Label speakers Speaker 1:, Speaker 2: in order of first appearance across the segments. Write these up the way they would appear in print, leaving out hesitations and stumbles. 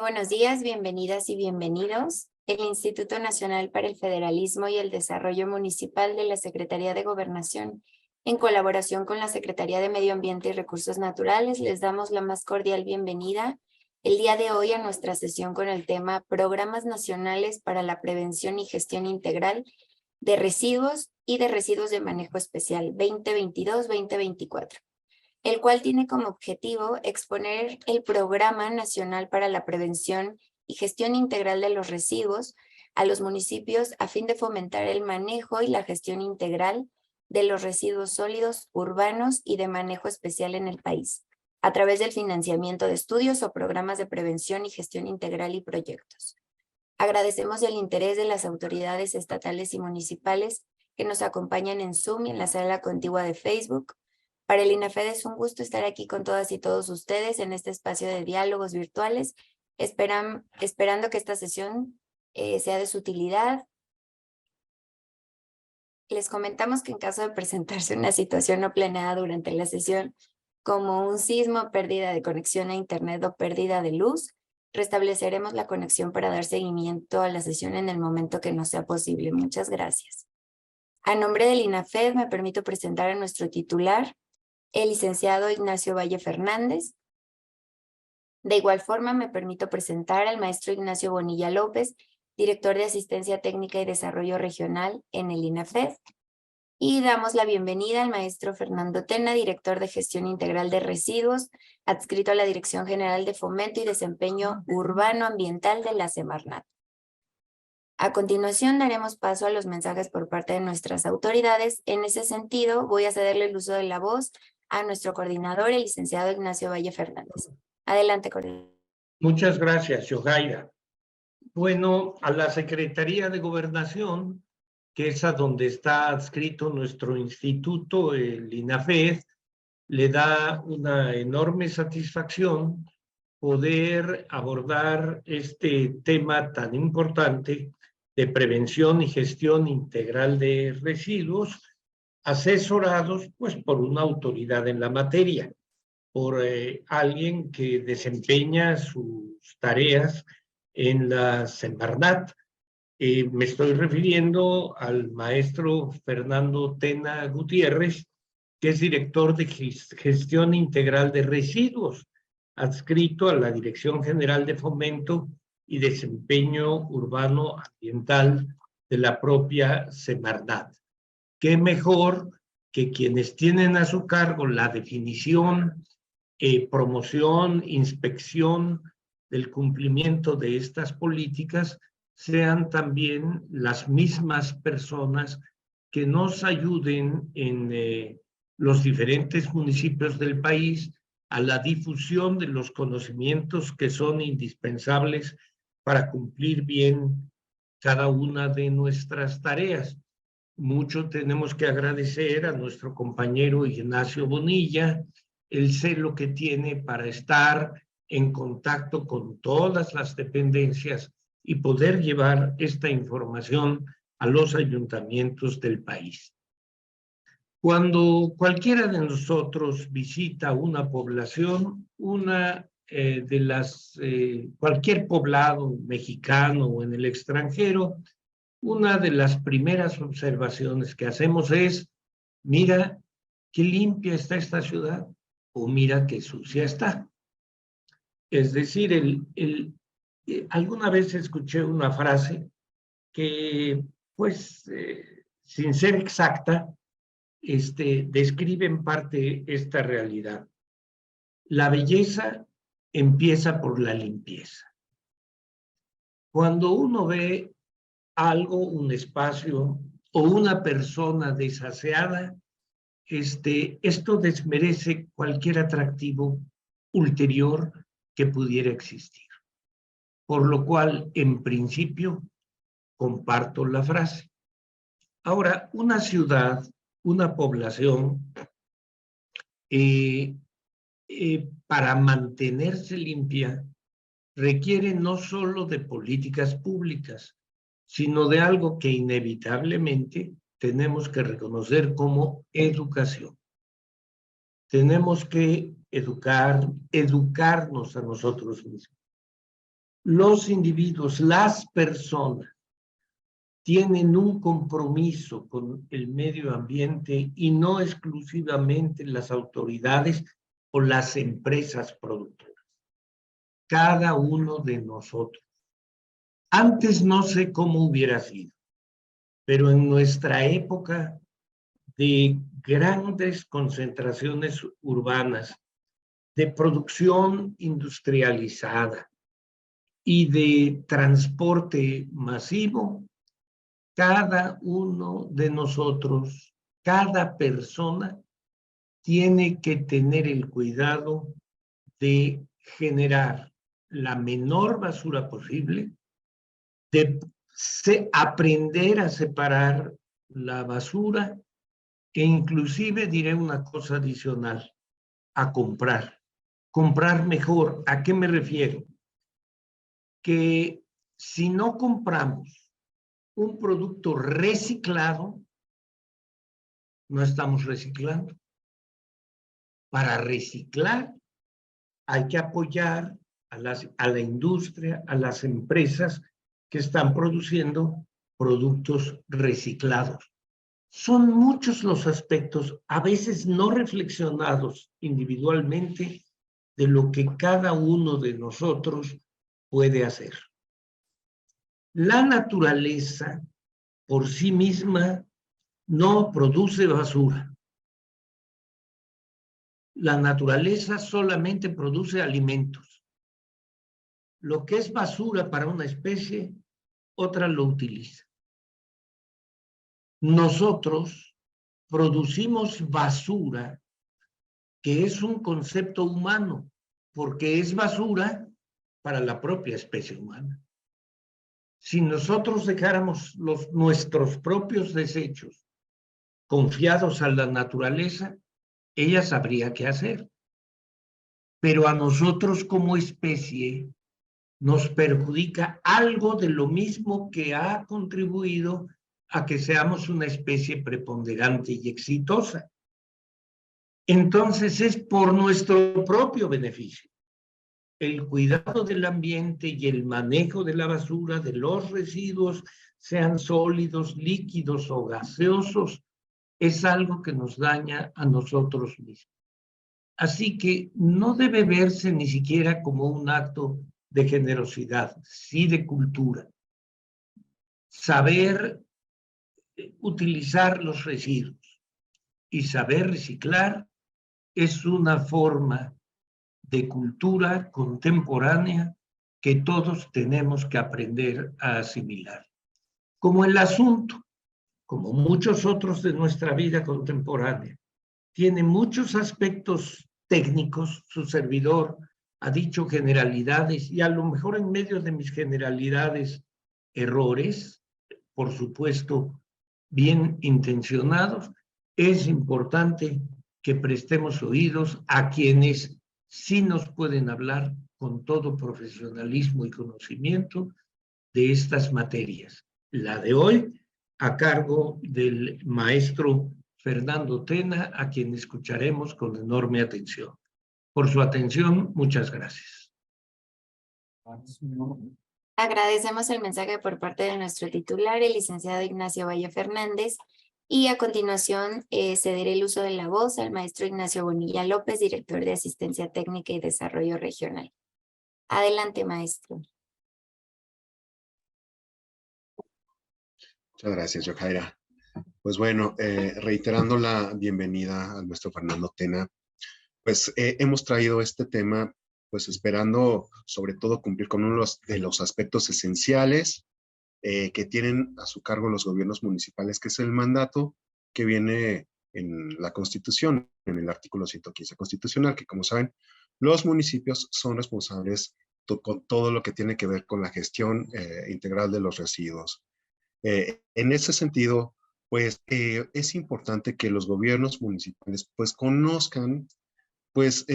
Speaker 1: buenos días, bienvenidas y bienvenidos. El Instituto Nacional para el Federalismo y el Desarrollo Municipal de la Secretaría de Gobernación, en colaboración con la Secretaría de Medio Ambiente y Recursos Naturales, les damos la más cordial bienvenida el día de hoy a nuestra sesión con el tema Programas Nacionales para la Prevención y Gestión Integral de Residuos y de Residuos de Manejo Especial 2022-2024. el cual tiene como objetivo exponer el Programa Nacional para la Prevención y Gestión Integral de los Residuos a los municipios a fin de fomentar el manejo y la gestión integral de los residuos sólidos, urbanos y de manejo especial en el país, a través del financiamiento de estudios o programas de prevención y gestión integral y proyectos. Agradecemos el interés de las autoridades estatales y municipales que nos acompañan en Zoom y en la sala contigua de Facebook. Para el INAFED es un gusto estar aquí con todas y todos ustedes en este espacio de diálogos virtuales, esperando que esta sesión sea de su utilidad. Les comentamos que en caso de presentarse una situación no planeada durante la sesión, como un sismo, pérdida de conexión a internet o pérdida de luz, restableceremos la conexión para dar seguimiento a la sesión en el momento que nos sea posible. Muchas gracias. A nombre del INAFED me permito presentar a nuestro titular, el licenciado Ignacio Valle Fernández. De igual forma, me permito presentar al maestro Ignacio Bonilla López, director de Asistencia Técnica y Desarrollo Regional en el INAFED. Y damos la bienvenida al maestro Fernando Tena, director de Gestión Integral de Residuos, adscrito a la Dirección General de Fomento y Desempeño Urbano Ambiental de la Semarnat. A continuación, daremos paso a los mensajes por parte de nuestras autoridades. En ese sentido, voy a cederle el uso de la voz a nuestro coordinador, el licenciado Ignacio Valle Fernández. Adelante, coordinador.
Speaker 2: Muchas gracias, Yohaira. Bueno, a la Secretaría de Gobernación, que es a donde está adscrito nuestro instituto, el INAFED, le da una enorme satisfacción poder abordar este tema tan importante de prevención y gestión integral de residuos, asesorados pues por una autoridad en la materia, por alguien que desempeña sus tareas en la Semarnat. Me estoy refiriendo al maestro Fernando Tena Gutiérrez, que es director de Gestión Integral de Residuos, adscrito a la Dirección General de Fomento y Desempeño Urbano Ambiental de la propia Semarnat. ¿Qué mejor que quienes tienen a su cargo la definición, promoción, inspección del cumplimiento de estas políticas sean también las mismas personas que nos ayuden en los diferentes municipios del país a la difusión de los conocimientos que son indispensables para cumplir bien cada una de nuestras tareas? Mucho tenemos que agradecer a nuestro compañero Ignacio Bonilla el celo que tiene para estar en contacto con todas las dependencias y poder llevar esta información a los ayuntamientos del país. Cuando cualquiera de nosotros visita una población, cualquier poblado mexicano o en el extranjero, una de las primeras observaciones que hacemos es, mira qué limpia está esta ciudad o mira qué sucia está. Es decir, alguna vez escuché una frase que, pues, sin ser exacta, describe en parte esta realidad. La belleza empieza por la limpieza. Cuando uno ve algo, un espacio o una persona desaseada, esto desmerece cualquier atractivo ulterior que pudiera existir. Por lo cual, en principio, comparto la frase. Ahora, una ciudad, una población, para mantenerse limpia, requiere no solo de políticas públicas, sino de algo que inevitablemente tenemos que reconocer como educación. Tenemos que educarnos a nosotros mismos. los individuos, las personas, tienen un compromiso con el medio ambiente y no exclusivamente las autoridades o las empresas productoras. Cada uno de nosotros. Antes no sé cómo hubiera sido, pero en nuestra época de grandes concentraciones urbanas, de producción industrializada y de transporte masivo, cada uno de nosotros, cada persona, tiene que tener el cuidado de generar la menor basura posible, de aprender a separar la basura e inclusive diré una cosa adicional, a comprar. Comprar mejor. ¿A qué me refiero? Que si no compramos un producto reciclado, no estamos reciclando. Para reciclar hay que apoyar a la industria, a las empresas que están produciendo productos reciclados. Son muchos los aspectos, a veces no reflexionados individualmente, de lo que cada uno de nosotros puede hacer. La naturaleza por sí misma no produce basura. La naturaleza solamente produce alimentos. Lo que es basura para una especie, otra lo utiliza. Nosotros producimos basura, que es un concepto humano, porque es basura para la propia especie humana. Si nosotros dejáramos nuestros propios desechos confiados a la naturaleza, ella sabría qué hacer. Pero a nosotros como especie nos perjudica algo de lo mismo que ha contribuido a que seamos una especie preponderante y exitosa. Entonces es por nuestro propio beneficio. El cuidado del ambiente y el manejo de la basura, de los residuos, sean sólidos, líquidos o gaseosos, es algo que nos daña a nosotros mismos. Así que no debe verse ni siquiera como un acto de generosidad, sí de cultura. Saber utilizar los residuos y saber reciclar es una forma de cultura contemporánea que todos tenemos que aprender a asimilar. Como el asunto, como muchos otros de nuestra vida contemporánea, tiene muchos aspectos técnicos, su servidor ha dicho generalidades y a lo mejor en medio de mis generalidades errores, por supuesto, bien intencionados, es importante que prestemos oídos a quienes sí nos pueden hablar con todo profesionalismo y conocimiento de estas materias. La de hoy a cargo del maestro Fernando Tena, a quien escucharemos con enorme atención. Por su atención, muchas gracias.
Speaker 1: Agradecemos el mensaje por parte de nuestro titular, el licenciado Ignacio Valle Fernández, y a continuación cederé el uso de la voz al maestro Ignacio Bonilla López, director de Asistencia Técnica y Desarrollo Regional. Adelante, maestro.
Speaker 3: Muchas gracias, Yojaira. Pues bueno, reiterando la bienvenida al maestro Fernando Tena, pues hemos traído este tema, pues esperando sobre todo cumplir con uno de los aspectos esenciales que tienen a su cargo los gobiernos municipales, que es el mandato que viene en la Constitución, en el artículo 115 constitucional, que como saben, los municipios son responsables con todo lo que tiene que ver con la gestión integral de los residuos. En ese sentido, pues es importante que los gobiernos municipales pues conozcan pues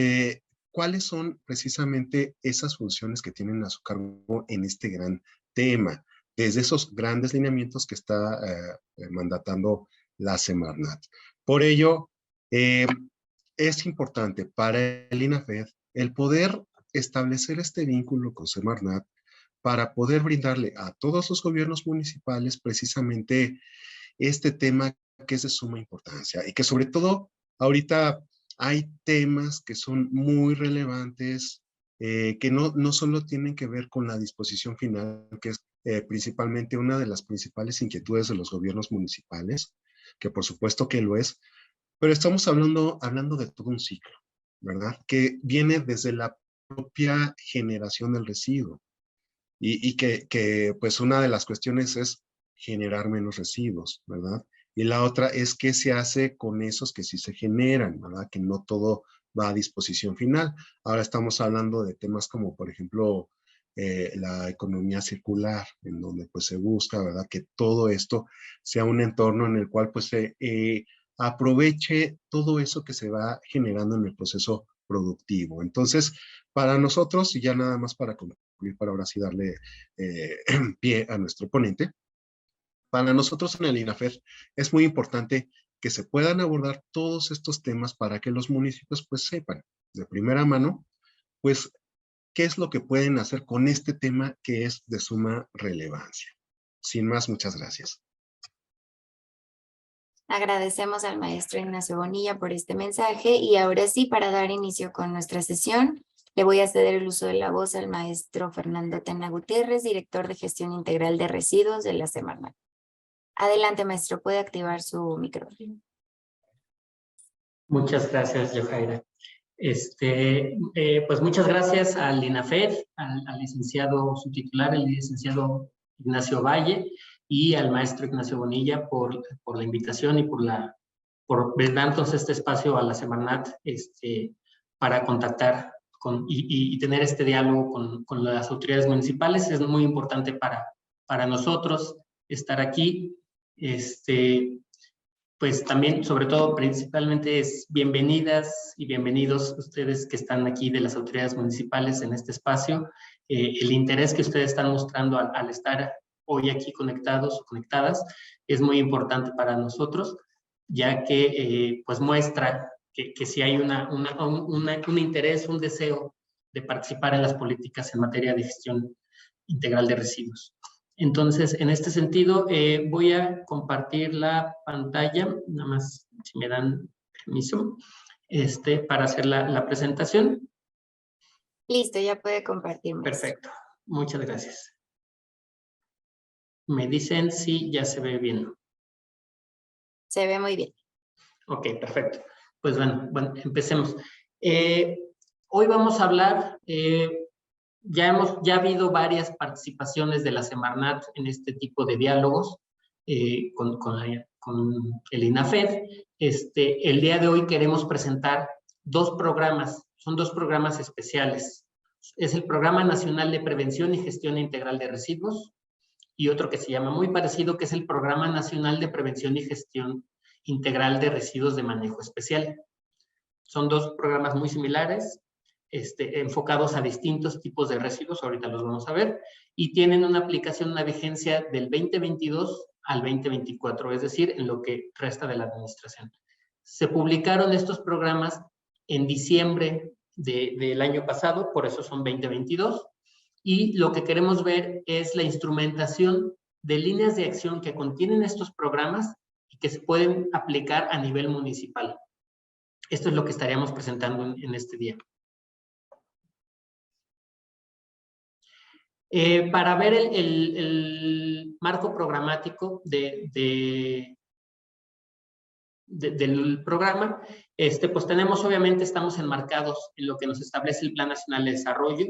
Speaker 3: cuáles son precisamente esas funciones que tienen a su cargo en este gran tema, desde esos grandes lineamientos que está mandatando la Semarnat. Por ello, es importante para el INAFED el poder establecer este vínculo con Semarnat para poder brindarle a todos los gobiernos municipales precisamente este tema que es de suma importancia y que sobre todo ahorita hay temas que son muy relevantes, que no solo tienen que ver con la disposición final, que es principalmente una de las principales inquietudes de los gobiernos municipales, que por supuesto que lo es, pero estamos hablando de todo un ciclo, ¿verdad? Que viene desde la propia generación del residuo y que pues una de las cuestiones es generar menos residuos, ¿verdad? Y la otra es qué se hace con esos que sí se generan, ¿verdad? Que no todo va a disposición final. Ahora estamos hablando de temas como, por ejemplo, la economía circular, en donde pues se busca, ¿verdad? Que todo esto sea un entorno en el cual pues se aproveche todo eso que se va generando en el proceso productivo. Entonces, para nosotros, y ya nada más para concluir, para ahora sí darle pie a nuestro ponente, para nosotros en el INAFED es muy importante que se puedan abordar todos estos temas para que los municipios pues sepan de primera mano pues qué es lo que pueden hacer con este tema que es de suma relevancia. Sin más, muchas gracias.
Speaker 1: Agradecemos al maestro Ignacio Bonilla por este mensaje y ahora sí, para dar inicio con nuestra sesión, le voy a ceder el uso de la voz al maestro Fernando Tena Gutiérrez, director de Gestión Integral de Residuos de la Semarnat. Adelante, maestro, puede activar su micrófono.
Speaker 4: Muchas gracias, Yojaira. Pues muchas gracias al INAFED, al licenciado subtitular, el licenciado Ignacio Valle, y al maestro Ignacio Bonilla por la invitación y por darnos este espacio a la Semarnat para contactar y tener este diálogo con las autoridades municipales. Es muy importante para nosotros estar aquí. Pues también, sobre todo, principalmente es bienvenidas y bienvenidos ustedes que están aquí de las autoridades municipales en este espacio. El interés que ustedes están mostrando al estar hoy aquí conectados o conectadas es muy importante para nosotros, ya que pues muestra que sí hay un interés, un deseo de participar en las políticas en materia de gestión integral de residuos. Entonces, en este sentido, voy a compartir la pantalla, nada más si me dan permiso, para hacer la presentación.
Speaker 1: Listo, ya puede compartir, maestro.
Speaker 4: Perfecto, muchas gracias. Me dicen si ya se ve bien.
Speaker 1: Se ve muy bien.
Speaker 4: Ok, perfecto. Pues bueno, empecemos. Hoy vamos a hablar... Ya ha habido varias participaciones de la Semarnat en este tipo de diálogos con el INAFED. El día de hoy queremos presentar dos programas, son dos programas especiales. Es el Programa Nacional de Prevención y Gestión Integral de Residuos y otro que se llama muy parecido, que es el Programa Nacional de Prevención y Gestión Integral de Residuos de Manejo Especial. Son dos programas muy similares, enfocados a distintos tipos de residuos, ahorita los vamos a ver, y tienen una aplicación, una vigencia del 2022 al 2024, es decir, en lo que resta de la administración. Se publicaron estos programas en diciembre del año pasado, por eso son 2022, y lo que queremos ver es la instrumentación de líneas de acción que contienen estos programas y que se pueden aplicar a nivel municipal. Esto es lo que estaríamos presentando en este día. Para ver el marco programático del programa, pues tenemos, obviamente, estamos enmarcados en lo que nos establece el Plan Nacional de Desarrollo,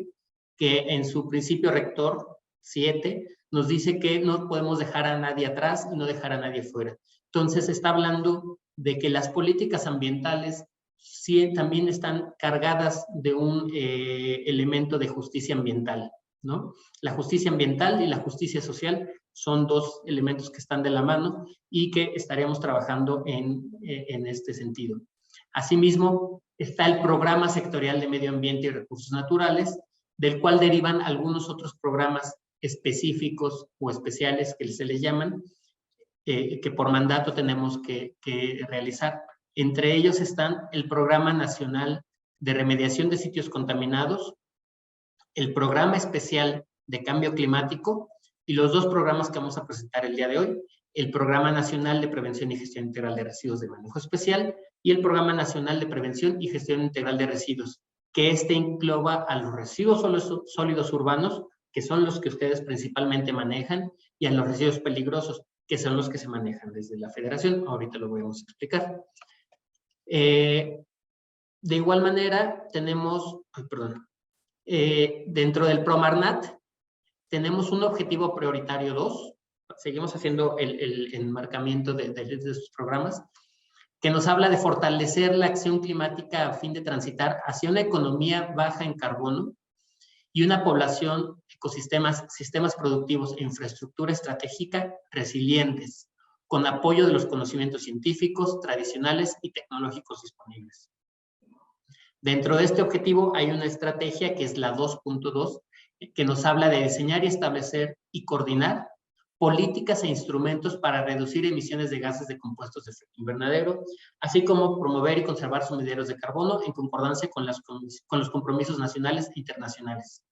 Speaker 4: que en su principio rector 7 nos dice que no podemos dejar a nadie atrás y no dejar a nadie fuera. Entonces está hablando de que las políticas ambientales sí también están cargadas de un elemento de justicia ambiental, ¿no? La justicia ambiental y la justicia social son dos elementos que están de la mano y que estaremos trabajando en este sentido. Asimismo, está el Programa Sectorial de Medio Ambiente y Recursos Naturales, del cual derivan algunos otros programas específicos o especiales que se les llaman, que por mandato tenemos que realizar. Entre ellos están el Programa Nacional de Remediación de Sitios Contaminados, el Programa Especial de cambio climático y los dos programas que vamos a presentar el día de hoy, el Programa Nacional de Prevención y Gestión Integral de Residuos de Manejo Especial y el Programa Nacional de Prevención y Gestión Integral de Residuos, que engloba a los residuos sólidos urbanos, que son los que ustedes principalmente manejan, y a los residuos peligrosos, que son los que se manejan desde la Federación. Ahorita lo vamos a explicar. De igual manera, tenemos, dentro del Promarnat, tenemos un objetivo prioritario 2, seguimos haciendo el enmarcamiento de sus programas, que nos habla de fortalecer la acción climática a fin de transitar hacia una economía baja en carbono y una población, ecosistemas, sistemas productivos e infraestructura estratégica resilientes, con apoyo de los conocimientos científicos, tradicionales y tecnológicos disponibles. Dentro de este objetivo hay una estrategia que es la 2.2, que nos habla de diseñar y establecer y coordinar políticas e instrumentos para reducir emisiones de gases de compuestos de efecto invernadero, así como promover y conservar sumideros de carbono en concordancia con los compromisos nacionales e internacionales.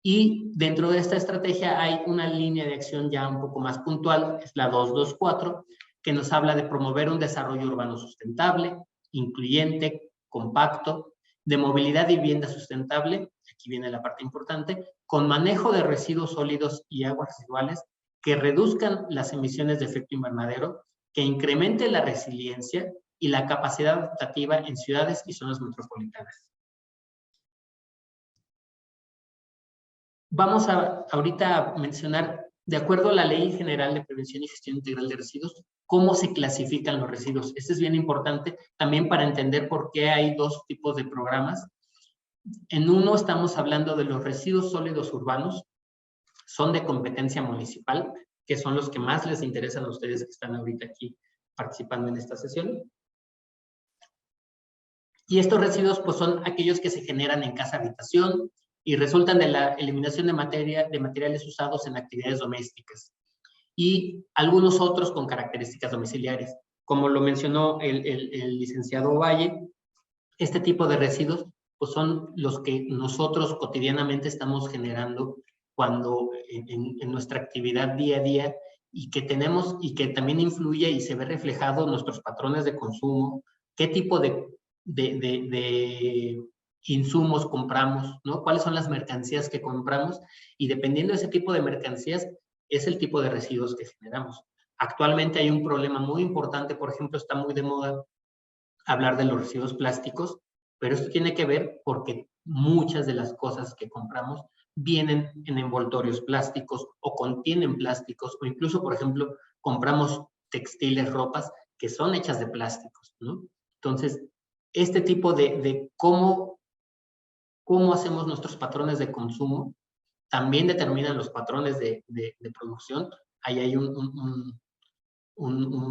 Speaker 4: Y dentro de esta estrategia hay una línea de acción ya un poco más puntual, es la 224, que nos habla de promover un desarrollo urbano sustentable, incluyente, compacto, de movilidad y vivienda sustentable, aquí viene la parte importante, con manejo de residuos sólidos y aguas residuales que reduzcan las emisiones de efecto invernadero, que incremente la resiliencia y la capacidad adaptativa en ciudades y zonas metropolitanas. Vamos ahorita a mencionar, de acuerdo a la Ley General de Prevención y Gestión Integral de Residuos, cómo se clasifican los residuos. Esto es bien importante también para entender por qué hay dos tipos de programas. En uno estamos hablando de los residuos sólidos urbanos, son de competencia municipal, que son los que más les interesan a ustedes que están ahorita aquí participando en esta sesión. Y estos residuos pues son aquellos que se generan en casa-habitación y resultan de la eliminación de materiales usados en actividades domésticas. Y algunos otros con características domiciliares. Como lo mencionó el licenciado Valle, este tipo de residuos pues son los que nosotros cotidianamente estamos generando cuando en nuestra actividad día a día y que tenemos y que también influye y se ve reflejado en nuestros patrones de consumo, qué tipo de insumos compramos, ¿no? Cuáles son las mercancías que compramos y dependiendo de ese tipo de mercancías es el tipo de residuos que generamos. Actualmente hay un problema muy importante, por ejemplo, está muy de moda hablar de los residuos plásticos, pero esto tiene que ver porque muchas de las cosas que compramos vienen en envoltorios plásticos o contienen plásticos o incluso, por ejemplo, compramos textiles, ropas que son hechas de plásticos, ¿no? Entonces, este tipo de cómo hacemos nuestros patrones de consumo también determinan los patrones de producción. Ahí hay un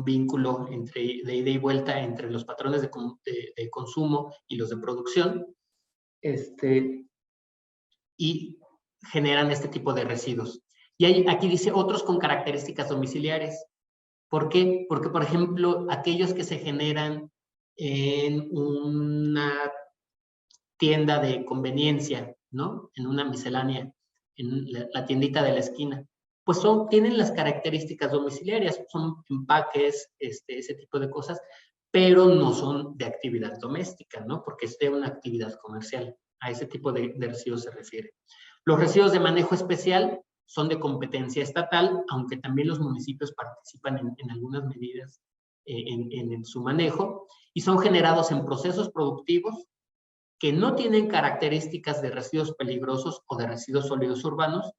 Speaker 4: vínculo de ida y vuelta entre los patrones de consumo y los de producción, y generan este tipo de residuos. Y aquí dice otros con características domiciliares. ¿Por qué? Porque, por ejemplo, aquellos que se generan en una tienda de conveniencia, ¿no? En una miscelánea, en la tiendita de la esquina, pues tienen las características domiciliarias, son empaques, ese tipo de cosas, pero no son de actividad doméstica, ¿no? Porque es de una actividad comercial. A ese tipo de residuos se refiere. Los residuos de manejo especial son de competencia estatal, aunque también los municipios participan en algunas medidas en su manejo, y son generados en procesos productivos que no tienen características de residuos peligrosos o de residuos sólidos urbanos,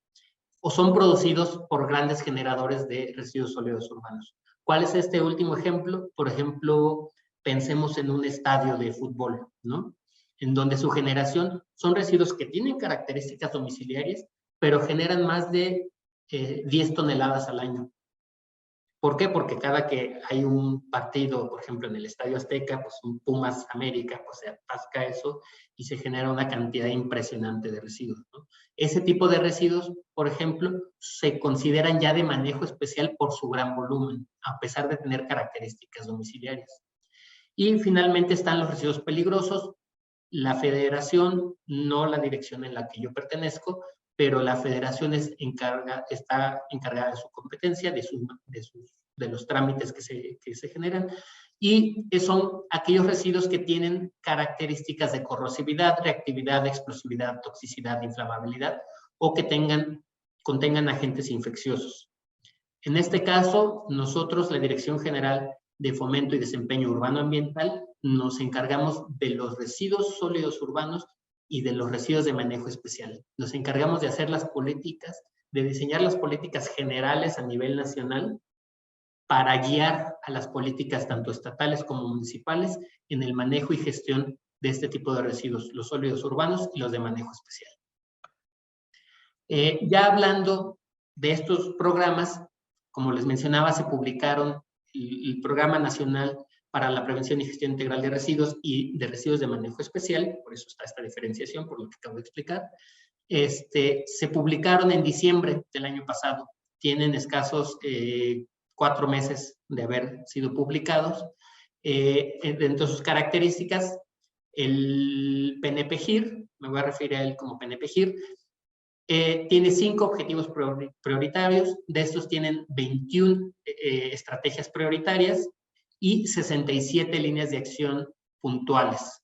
Speaker 4: o son producidos por grandes generadores de residuos sólidos urbanos. ¿Cuál es este último ejemplo? Por ejemplo, pensemos en un estadio de fútbol, ¿no? En donde su generación son residuos que tienen características domiciliarias, pero generan más de 10 toneladas al año. ¿Por qué? Porque cada que hay un partido, por ejemplo, en el Estadio Azteca, pues un Pumas América, pues se atasca eso y se genera una cantidad impresionante de residuos, ¿no? Ese tipo de residuos, por ejemplo, se consideran ya de manejo especial por su gran volumen, a pesar de tener características domiciliarias. Y finalmente están los residuos peligrosos. La federación, no la dirección en la que yo pertenezco, pero la federación está encargada de su competencia, de los trámites que se generan, y son aquellos residuos que tienen características de corrosividad, reactividad, explosividad, toxicidad, inflamabilidad, o que contengan agentes infecciosos. En este caso, nosotros, la Dirección General de Fomento y Desempeño Urbano Ambiental, nos encargamos de los residuos sólidos urbanos y de los residuos de manejo especial. Nos encargamos de hacer las políticas, de diseñar las políticas generales a nivel nacional para guiar a las políticas tanto estatales como municipales en el manejo y gestión de este tipo de residuos, los sólidos urbanos y los de manejo especial. Ya hablando de estos programas, como les mencionaba, se publicaron el Programa Nacional para la Prevención y Gestión Integral de Residuos y de Residuos de Manejo Especial, por eso está esta diferenciación, por lo que acabo de explicar. Se publicaron en diciembre del año pasado, tienen escasos 4 meses de haber sido publicados. Dentro de sus características, el PNP-GIR, me voy a referir a él como PNP-GIR, tiene 5 objetivos prioritarios, de estos tienen 21 estrategias prioritarias y 67 líneas de acción puntuales,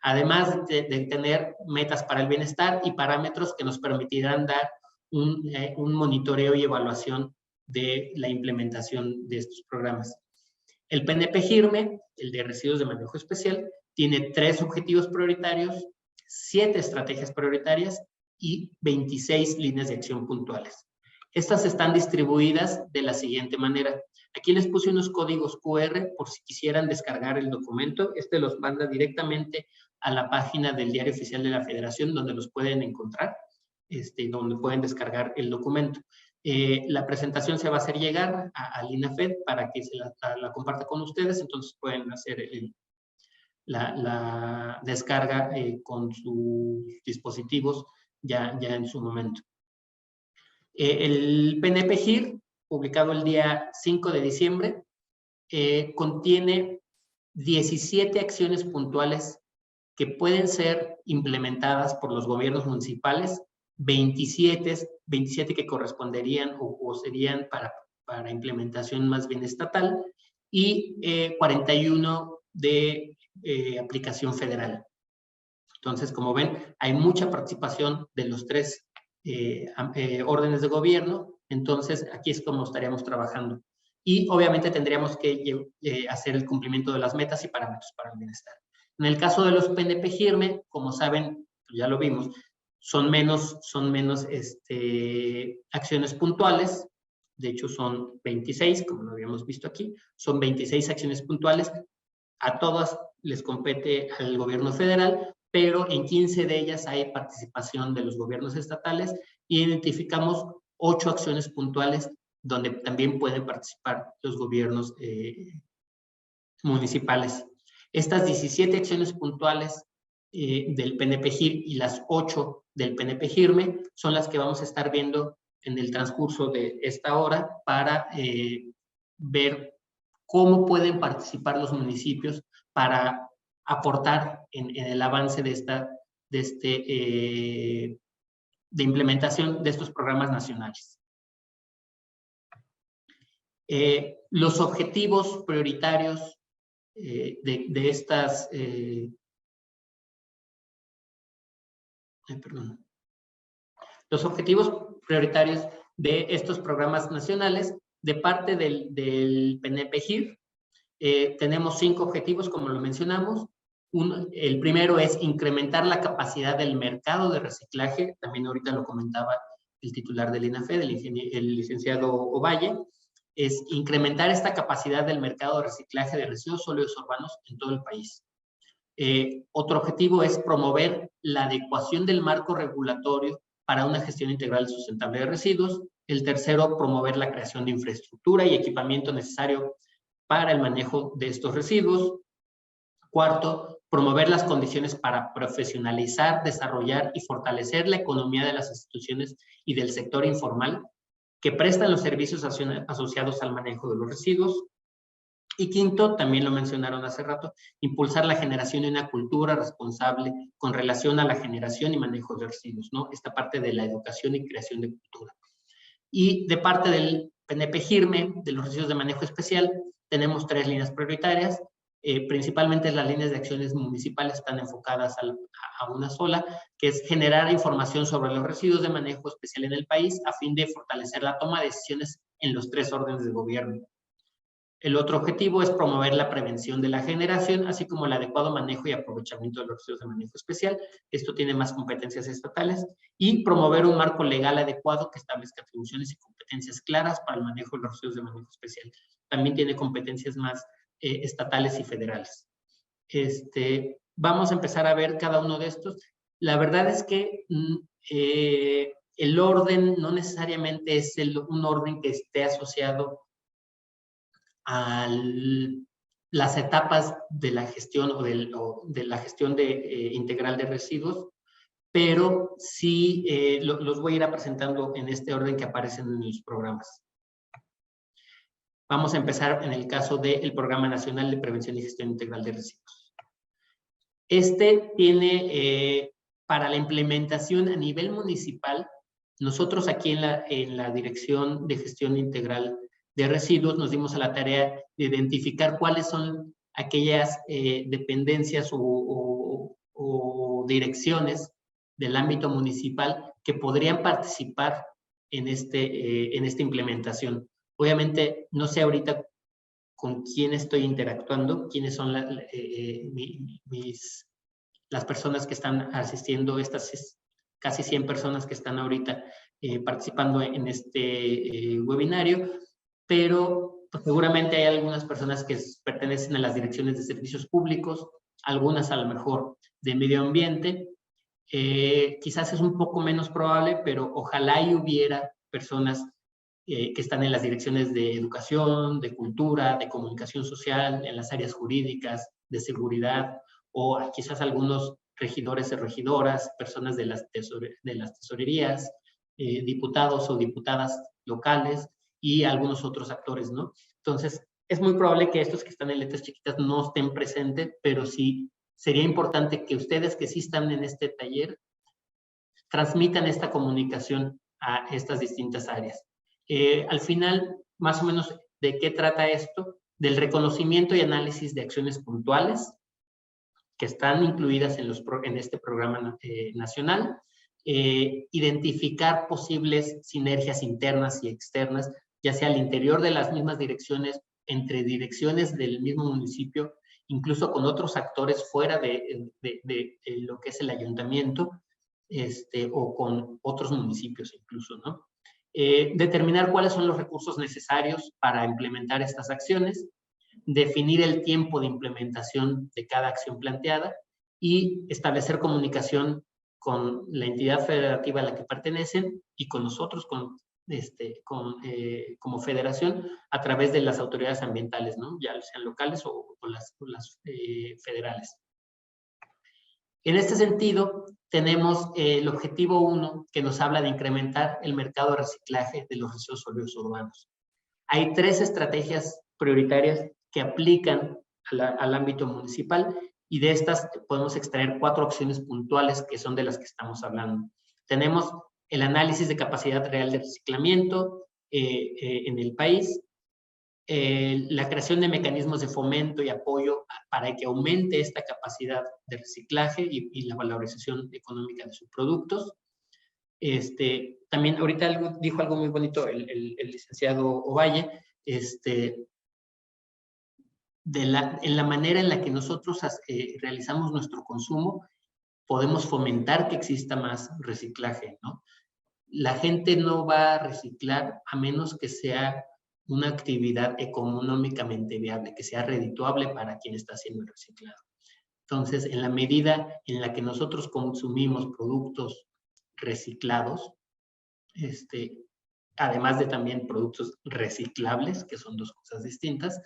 Speaker 4: además de tener metas para el bienestar y parámetros que nos permitirán dar un monitoreo y evaluación de la implementación de estos programas. El PNP-GIRME, el de residuos de manejo especial, tiene 3 objetivos prioritarios, 7 estrategias prioritarias y 26 líneas de acción puntuales. Estas están distribuidas de la siguiente manera. Aquí les puse unos códigos QR por si quisieran descargar el documento. Los manda directamente a la página del Diario Oficial de la Federación, donde los pueden encontrar, donde pueden descargar el documento. La presentación se va a hacer llegar al INAFED para que se la comparta con ustedes, entonces pueden hacer la descarga con sus dispositivos ya en su momento. El PNP-GIR, publicado el día 5 de diciembre, contiene 17 acciones puntuales que pueden ser implementadas por los gobiernos municipales, 27 que corresponderían o serían para implementación más bien estatal, y 41 de aplicación federal. Entonces, como ven, hay mucha participación de los 3 órdenes de gobierno, entonces aquí es como estaríamos trabajando. Y obviamente tendríamos que hacer el cumplimiento de las metas y parámetros para el bienestar. En el caso de los PNP-GIRME, como saben, ya lo vimos, son menos acciones puntuales, de hecho son 26, como lo habíamos visto aquí, son 26 acciones puntuales, a todas les compete al gobierno federal, pero en 15 de ellas hay participación de los gobiernos estatales y identificamos 8 acciones puntuales donde también pueden participar los gobiernos municipales. Estas 17 acciones puntuales del PNP-GIR y las 8 del PNP-GIRME son las que vamos a estar viendo en el transcurso de esta hora para ver cómo pueden participar los municipios para aportar en el avance de implementación de estos programas nacionales. Los objetivos prioritarios de estas... Los objetivos prioritarios de estos programas nacionales, de parte del PNP-GIR, tenemos 5 objetivos, como lo mencionamos. El primero es incrementar la capacidad del mercado de reciclaje, también ahorita lo comentaba el titular del INAFED, el licenciado Ovalle, es incrementar esta capacidad del mercado de reciclaje de residuos sólidos urbanos en todo el país. Otro objetivo es promover la adecuación del marco regulatorio para una gestión integral y sustentable de residuos. El tercero, promover la creación de infraestructura y equipamiento necesario para el manejo de estos residuos. Cuarto, promover las condiciones para profesionalizar, desarrollar y fortalecer la economía de las instituciones y del sector informal que prestan los servicios asociados al manejo de los residuos. Y quinto, también lo mencionaron hace rato, impulsar la generación de una cultura responsable con relación a la generación y manejo de residuos, ¿no? Esta parte de la educación y creación de cultura. Y de parte del PNP-GIRME, de los residuos de manejo especial, tenemos 3 líneas prioritarias. Principalmente las líneas de acciones municipales están enfocadas a una sola, que es generar información sobre los residuos de manejo especial en el país a fin de fortalecer la toma de decisiones en los 3 órdenes de gobierno. El otro objetivo es promover la prevención de la generación, así como el adecuado manejo y aprovechamiento de los residuos de manejo especial. Esto tiene más competencias estatales. Y promover un marco legal adecuado que establezca atribuciones y competencias claras para el manejo de los residuos de manejo especial. También tiene competencias más estatales y federales. Vamos a empezar a ver cada uno de estos. La verdad es que el orden no necesariamente es un orden que esté asociado a las etapas de la gestión o de la gestión integral de residuos, pero sí los voy a ir presentando en este orden que aparecen en los programas. Vamos a empezar en el caso del Programa Nacional de Prevención y Gestión Integral de Residuos. Tiene para la implementación a nivel municipal, nosotros aquí en la Dirección de Gestión Integral de Residuos nos dimos a la tarea de identificar cuáles son aquellas dependencias o direcciones del ámbito municipal que podrían participar en esta implementación. Obviamente, no sé ahorita con quién estoy interactuando, quiénes son las personas que están asistiendo, estas casi 100 personas que están ahorita participando en este webinario, pero pues, seguramente hay algunas personas que pertenecen a las direcciones de servicios públicos, algunas a lo mejor de medio ambiente. Quizás es un poco menos probable, pero ojalá y hubiera personas que están en las direcciones de educación, de cultura, de comunicación social, en las áreas jurídicas, de seguridad, o quizás algunos regidores y regidoras, personas de las tesorerías, diputados o diputadas locales y algunos otros actores, ¿no? Entonces, es muy probable que estos que están en letras chiquitas no estén presentes, pero sí sería importante que ustedes que sí están en este taller transmitan esta comunicación a estas distintas áreas. Al final, más o menos, ¿de qué trata esto? Del reconocimiento y análisis de acciones puntuales que están incluidas en este programa nacional, identificar posibles sinergias internas y externas, ya sea al interior de las mismas direcciones, entre direcciones del mismo municipio, incluso con otros actores fuera de lo que es el ayuntamiento, o con otros municipios incluso, ¿no? Determinar cuáles son los recursos necesarios para implementar estas acciones, definir el tiempo de implementación de cada acción planteada y establecer comunicación con la entidad federativa a la que pertenecen y con nosotros como federación a través de las autoridades ambientales, ¿no? Ya sean locales o las federales. En este sentido, tenemos el objetivo 1 que nos habla de incrementar el mercado de reciclaje de los residuos sólidos urbanos. Hay 3 estrategias prioritarias que aplican al ámbito municipal y de estas podemos extraer 4 acciones puntuales que son de las que estamos hablando. Tenemos el análisis de capacidad real de reciclamiento en el país, la creación de mecanismos de fomento y apoyo para que aumente esta capacidad de reciclaje y la valorización económica de sus productos. También ahorita dijo algo muy bonito el licenciado Ovalle, en la manera en la que nosotros realizamos nuestro consumo, podemos fomentar que exista más reciclaje, ¿no? La gente no va a reciclar a menos que sea una actividad económicamente viable, que sea redituable para quien está haciendo el reciclado. Entonces, en la medida en la que nosotros consumimos productos reciclados, además de también productos reciclables, que son 2 cosas distintas,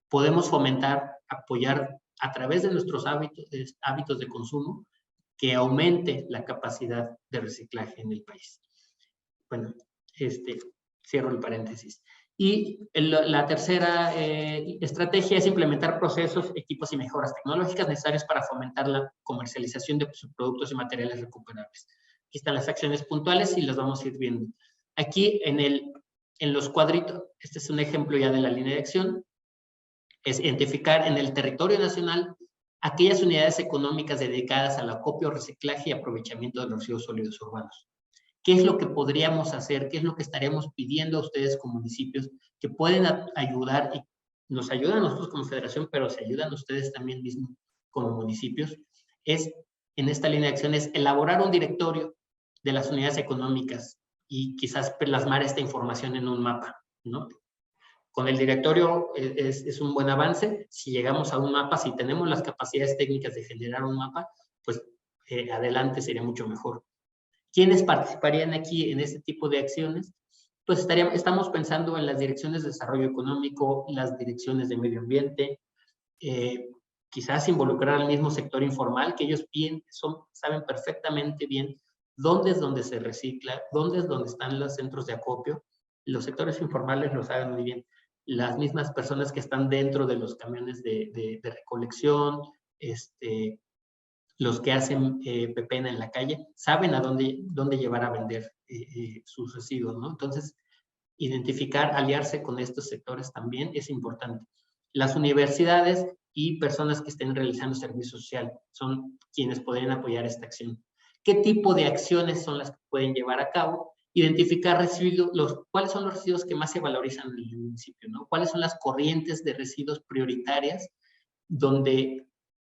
Speaker 4: podemos fomentar, apoyar a través de nuestros hábitos de consumo que aumente la capacidad de reciclaje en el país. Bueno, cierro el paréntesis. Y la tercera estrategia es implementar procesos, equipos y mejoras tecnológicas necesarios para fomentar la comercialización de sus productos y materiales recuperables. Aquí están las acciones puntuales y las vamos a ir viendo. Aquí en los cuadritos, este es un ejemplo ya de la línea de acción, es identificar en el territorio nacional aquellas unidades económicas dedicadas al acopio, reciclaje y aprovechamiento de los residuos sólidos urbanos. ¿Qué es lo que podríamos hacer? ¿Qué es lo que estaríamos pidiendo a ustedes como municipios que pueden ayudar y nos ayudan a nosotros como federación, pero se ayudan a ustedes también mismos como municipios? Es, en esta línea de acción, es elaborar un directorio de las unidades económicas y quizás plasmar esta información en un mapa, ¿no? Con el directorio es un buen avance. Si llegamos a un mapa, si tenemos las capacidades técnicas de generar un mapa, pues adelante sería mucho mejor. ¿Quiénes participarían aquí en este tipo de acciones? Pues estamos pensando en las direcciones de desarrollo económico, las direcciones de medio ambiente, quizás involucrar al mismo sector informal, que ellos saben perfectamente bien dónde es donde se recicla, dónde es donde están los centros de acopio. Los sectores informales lo saben muy bien. Las mismas personas que están dentro de los camiones de recolección, los que hacen pepena en la calle, saben a dónde llevar a vender sus residuos, ¿no? Entonces, identificar, aliarse con estos sectores también es importante. Las universidades y personas que estén realizando servicio social son quienes podrían apoyar esta acción. ¿Qué tipo de acciones son las que pueden llevar a cabo? Identificar residuos, cuáles son los residuos que más se valorizan en el municipio, ¿no? ¿Cuáles son las corrientes de residuos prioritarias donde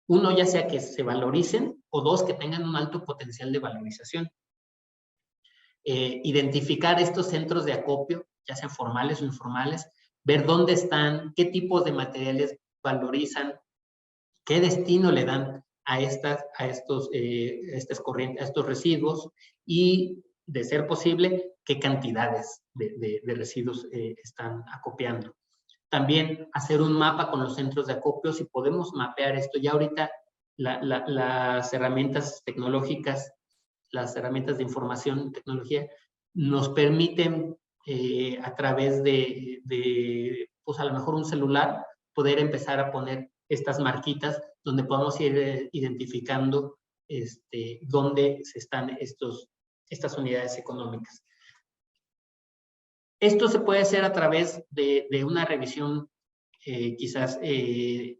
Speaker 4: uno, ya sea que se valoricen, o dos, que tengan un alto potencial de valorización? Identificar estos centros de acopio, ya sean formales o informales, ver dónde están, qué tipos de materiales valorizan, qué destino le dan a estos residuos y, de ser posible, qué cantidades de residuos están acopiando. También hacer un mapa con los centros de acopio, si podemos mapear esto. Ya ahorita las herramientas tecnológicas, las herramientas de información y tecnología nos permiten a través pues a lo mejor un celular, poder empezar a poner estas marquitas donde podamos ir identificando dónde están estas unidades económicas. Esto se puede hacer a través de una revisión quizás de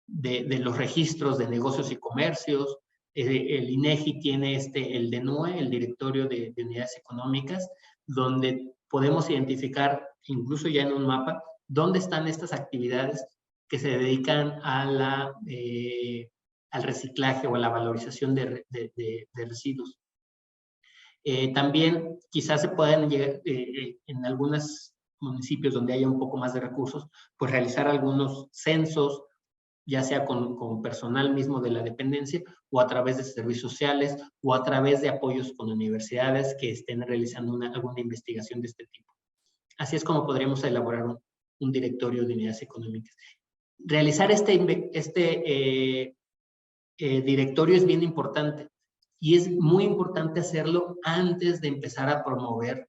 Speaker 4: los registros de negocios y comercios. El INEGI tiene el DENUE, el Directorio de Unidades Económicas, donde podemos identificar, incluso ya en un mapa, dónde están estas actividades que se dedican a al reciclaje o a la valorización de residuos. También quizás se puedan llegar, en algunos municipios donde haya un poco más de recursos, pues realizar algunos censos, ya sea con personal mismo de la dependencia, o a través de servicios sociales, o a través de apoyos con universidades que estén realizando alguna investigación de este tipo. Así es como podríamos elaborar un directorio de unidades económicas. Realizar directorio es bien importante, y es muy importante hacerlo antes de empezar a promover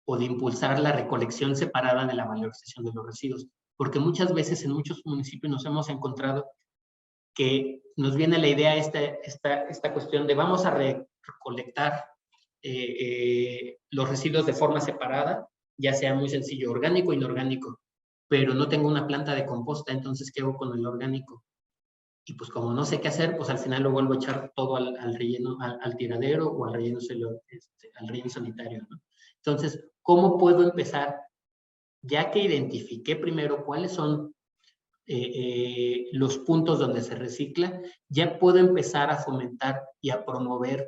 Speaker 4: o de impulsar la recolección separada de la valorización de los residuos, porque muchas veces en muchos municipios nos hemos encontrado que nos viene la idea esta cuestión de vamos a recolectar los residuos de forma separada, ya sea muy sencillo, orgánico o inorgánico, pero no tengo una planta de composta, entonces ¿qué hago con el orgánico? Y pues como no sé qué hacer, pues al final lo vuelvo a echar todo al relleno, al tiradero o al relleno sanitario, ¿no? Entonces, ¿cómo puedo empezar? Ya que identifiqué primero cuáles son los puntos donde se recicla, ya puedo empezar a fomentar y a promover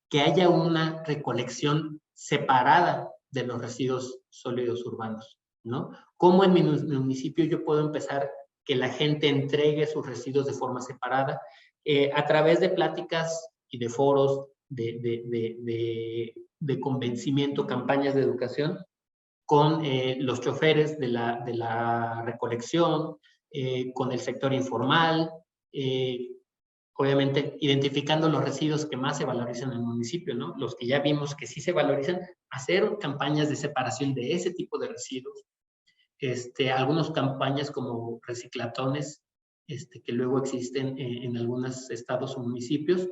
Speaker 4: que haya una recolección separada de los residuos sólidos urbanos, ¿no? ¿Cómo en mi municipio yo puedo empezar que la gente entregue sus residuos de forma separada? A través de pláticas y de foros, de convencimiento, campañas de educación, con los choferes de la recolección, con el sector informal, obviamente identificando los residuos que más se valorizan en el municipio, ¿no? Los que ya vimos que sí se valorizan, hacer campañas de separación de ese tipo de residuos, algunas campañas como reciclatones, que luego existen en algunos estados o municipios.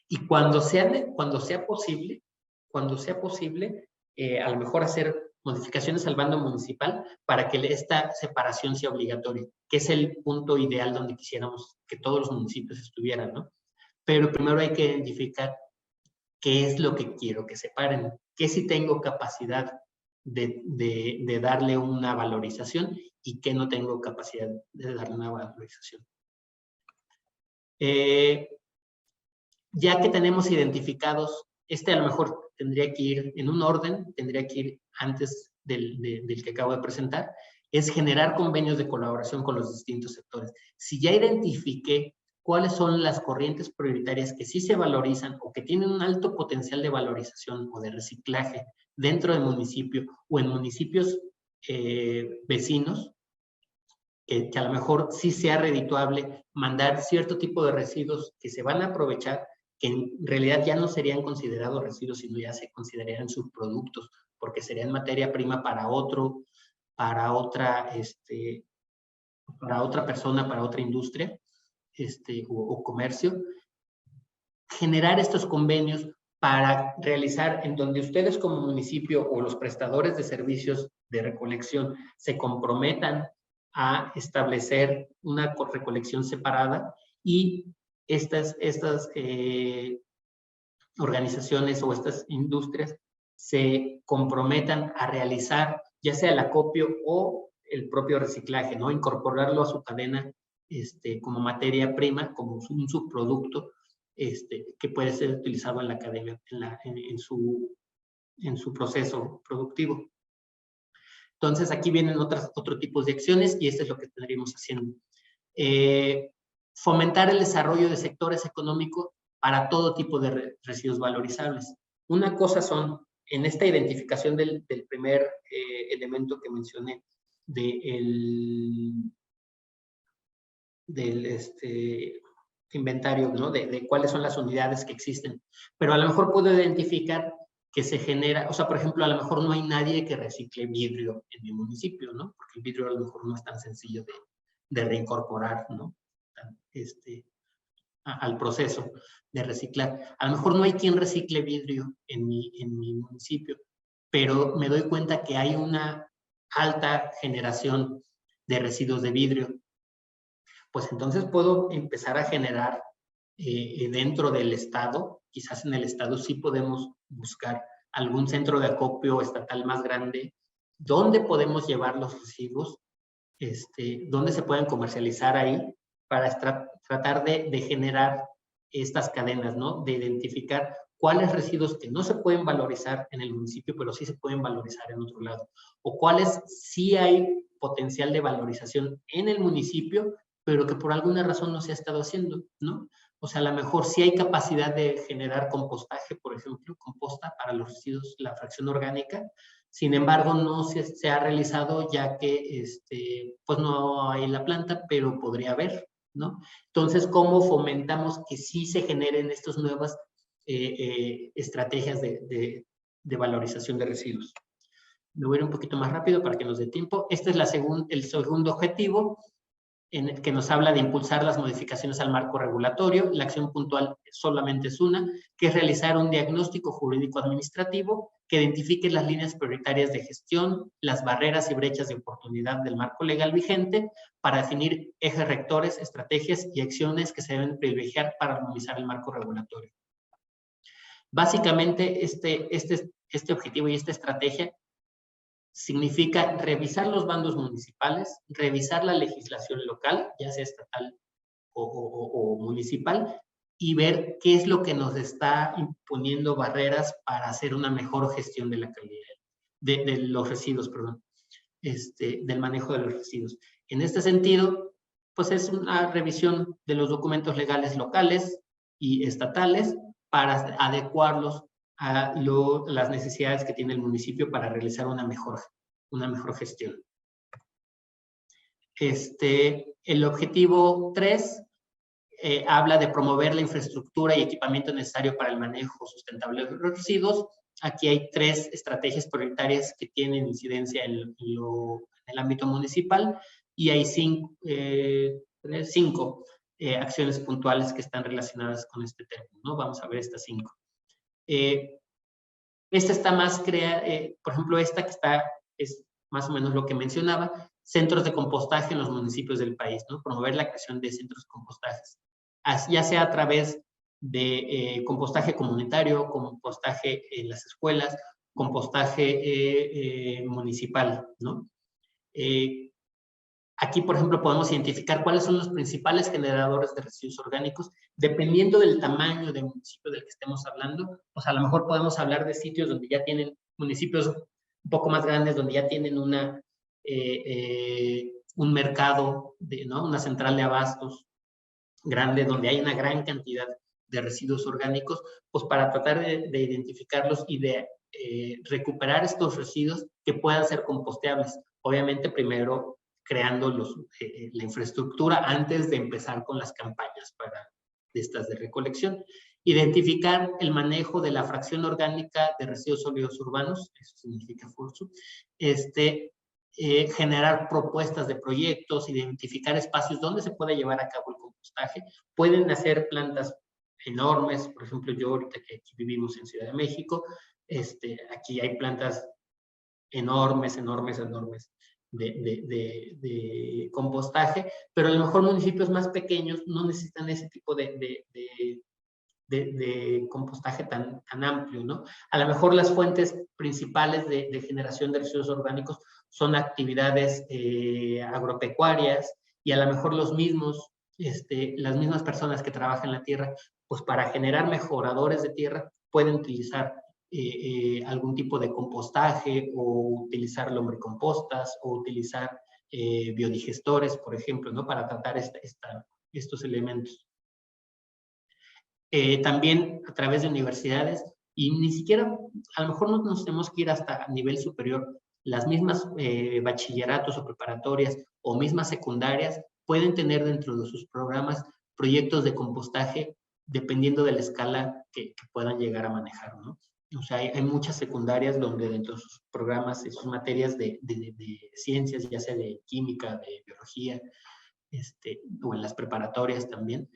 Speaker 4: Y cuando sea posible, a lo mejor hacer modificaciones al bando municipal para que esta separación sea obligatoria, que es el punto ideal donde quisiéramos que todos los municipios estuvieran, ¿no? Pero primero hay que identificar qué es lo que quiero que separen, qué sí tengo capacidad de darle una valorización y qué no tengo capacidad de darle una valorización. Ya que tenemos identificados, a lo mejor tendría que ir en un orden, tendría que ir antes del que acabo de presentar, es generar convenios de colaboración con los distintos sectores. Si ya identifiqué cuáles son las corrientes prioritarias que sí se valorizan o que tienen un alto potencial de valorización o de reciclaje dentro del municipio o en municipios vecinos, que a lo mejor sí sea redituable mandar cierto tipo de residuos que se van a aprovechar, que en realidad ya no serían considerados residuos, sino ya se considerarían subproductos, porque serían materia prima para otra persona, para otra industria o comercio. Generar estos convenios para realizar en donde ustedes como municipio o los prestadores de servicios de recolección se comprometan a establecer una recolección separada y estas organizaciones o estas industrias se comprometan a realizar ya sea el acopio o el propio reciclaje, ¿no? Incorporarlo a su cadena como materia prima, como un subproducto que puede ser utilizado en la cadena, en su proceso productivo. Entonces, aquí vienen otro tipo de acciones y esto es lo que estaríamos haciendo. Fomentar el desarrollo de sectores económicos para todo tipo de residuos valorizables. Una cosa son, en esta identificación del primer elemento que mencioné, del inventario, ¿no? De cuáles son las unidades que existen. Pero a lo mejor puedo identificar que se genera, o sea, por ejemplo, a lo mejor no hay nadie que recicle vidrio en mi municipio, ¿no? Porque el vidrio a lo mejor no es tan sencillo de reincorporar, ¿no? Al proceso de reciclar. A lo mejor no hay quien recicle vidrio en mi municipio, pero me doy cuenta que hay una alta generación de residuos de vidrio. Pues entonces puedo empezar a generar dentro del estado, quizás en el estado sí podemos buscar algún centro de acopio estatal más grande, donde podemos llevar los residuos, donde se pueden comercializar ahí, para tratar de generar estas cadenas, ¿no? De identificar cuáles residuos que no se pueden valorizar en el municipio, pero sí se pueden valorizar en otro lado, o cuáles sí hay potencial de valorización en el municipio, pero que por alguna razón no se ha estado haciendo, ¿no? O sea, a lo mejor sí hay capacidad de generar compostaje, por ejemplo, composta para los residuos, la fracción orgánica. Sin embargo, no se ha realizado ya que pues no hay la planta, pero podría haber, ¿no? Entonces, ¿cómo fomentamos que sí se generen estas nuevas estrategias de valorización de residuos? Me voy a ir un poquito más rápido para que nos dé tiempo. Este es el segundo objetivo, en el que nos habla de impulsar las modificaciones al marco regulatorio. La acción puntual solamente es una, que es realizar un diagnóstico jurídico administrativo que identifique las líneas prioritarias de gestión, las barreras y brechas de oportunidad del marco legal vigente, para definir ejes rectores, estrategias y acciones que se deben privilegiar para armonizar el marco regulatorio. Básicamente, este objetivo y esta estrategia significa revisar los bandos municipales, revisar la legislación local, ya sea estatal o municipal, y ver qué es lo que nos está imponiendo barreras para hacer una mejor gestión de la calidad, de los residuos, perdón, del manejo de los residuos. En este sentido, pues es una revisión de los documentos legales locales y estatales para adecuarlos a las necesidades que tiene el municipio para realizar una mejor gestión. El objetivo 3 habla de promover la infraestructura y equipamiento necesario para el manejo sustentable de los residuos aquí hay 3 estrategias prioritarias que tienen incidencia en el ámbito municipal y hay 5 acciones puntuales que están relacionadas con este tema, ¿no? Vamos a ver estas 5. Esta está más por ejemplo, esta que está, es más o menos lo que mencionaba, centros de compostaje en los municipios del país, ¿no? Promover la creación de centros de compostajes, ya sea a través de compostaje comunitario, compostaje en las escuelas, compostaje municipal, ¿no? Aquí, por ejemplo, podemos identificar cuáles son los principales generadores de residuos orgánicos, dependiendo del tamaño del municipio del que estemos hablando. Pues a lo mejor podemos hablar de sitios donde ya tienen, municipios un poco más grandes, donde ya tienen un mercado, ¿no? Una central de abastos grande, donde hay una gran cantidad de residuos orgánicos, pues para tratar de identificarlos y de recuperar estos residuos que puedan ser composteables. Obviamente, primero creando la infraestructura antes de empezar con las campañas de estas de recolección. Identificar el manejo de la fracción orgánica de residuos sólidos urbanos, eso significa FORSU, generar propuestas de proyectos, identificar espacios donde se puede llevar a cabo el compostaje. Pueden hacer plantas enormes, por ejemplo, yo ahorita que aquí vivimos en Ciudad de México, aquí hay plantas enormes de compostaje, pero a lo mejor municipios más pequeños no necesitan ese tipo de compostaje tan amplio, ¿no? A lo mejor las fuentes principales de generación de residuos orgánicos son actividades agropecuarias y a lo mejor las mismas personas que trabajan en la tierra, pues para generar mejoradores de tierra pueden utilizar algún tipo de compostaje o utilizar lombricompostas o utilizar biodigestores, por ejemplo, ¿no? Para tratar estos elementos. También a través de universidades, y ni siquiera, a lo mejor no nos tenemos que ir hasta nivel superior, las mismas bachilleratos o preparatorias o mismas secundarias pueden tener dentro de sus programas proyectos de compostaje dependiendo de la escala que puedan llegar a manejar, ¿no? O sea, hay muchas secundarias donde dentro de sus programas, de sus materias de ciencias, ya sea de química, de biología, o en las preparatorias también,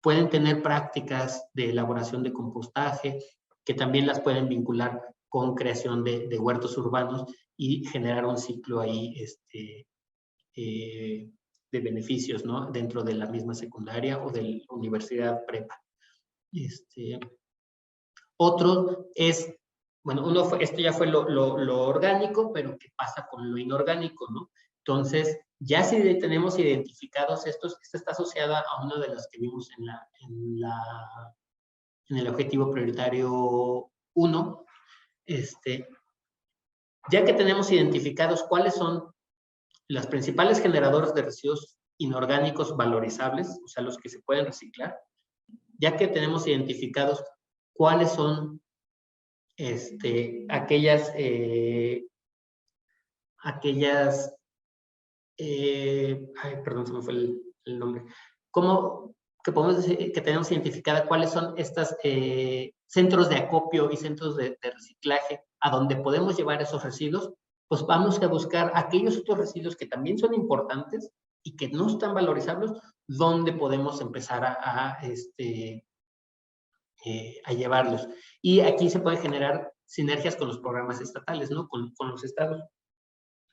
Speaker 4: pueden tener prácticas de elaboración de compostaje, que también las pueden vincular con creación de huertos urbanos y generar un ciclo ahí de beneficios, ¿no? Dentro de la misma secundaria o de la universidad prepa. Otro es, bueno, esto ya fue lo orgánico, pero ¿qué pasa con lo inorgánico, no? Entonces, ya si tenemos identificados estos, esta está asociada a uno de los que vimos en el objetivo prioritario 1, ya que tenemos identificados cuáles son los principales generadores de residuos inorgánicos valorizables, o sea, los que se pueden reciclar, ya que tenemos identificados cuáles son aquellas perdón, se me fue el nombre. ¿Cómo que podemos decir que tenemos identificada cuáles son estos centros de acopio y centros de reciclaje a donde podemos llevar esos residuos? Pues vamos a buscar aquellos otros residuos que también son importantes y que no están valorizables, donde podemos empezar a llevarlos. Y aquí se pueden generar sinergias con los programas estatales, ¿no? Con los estados.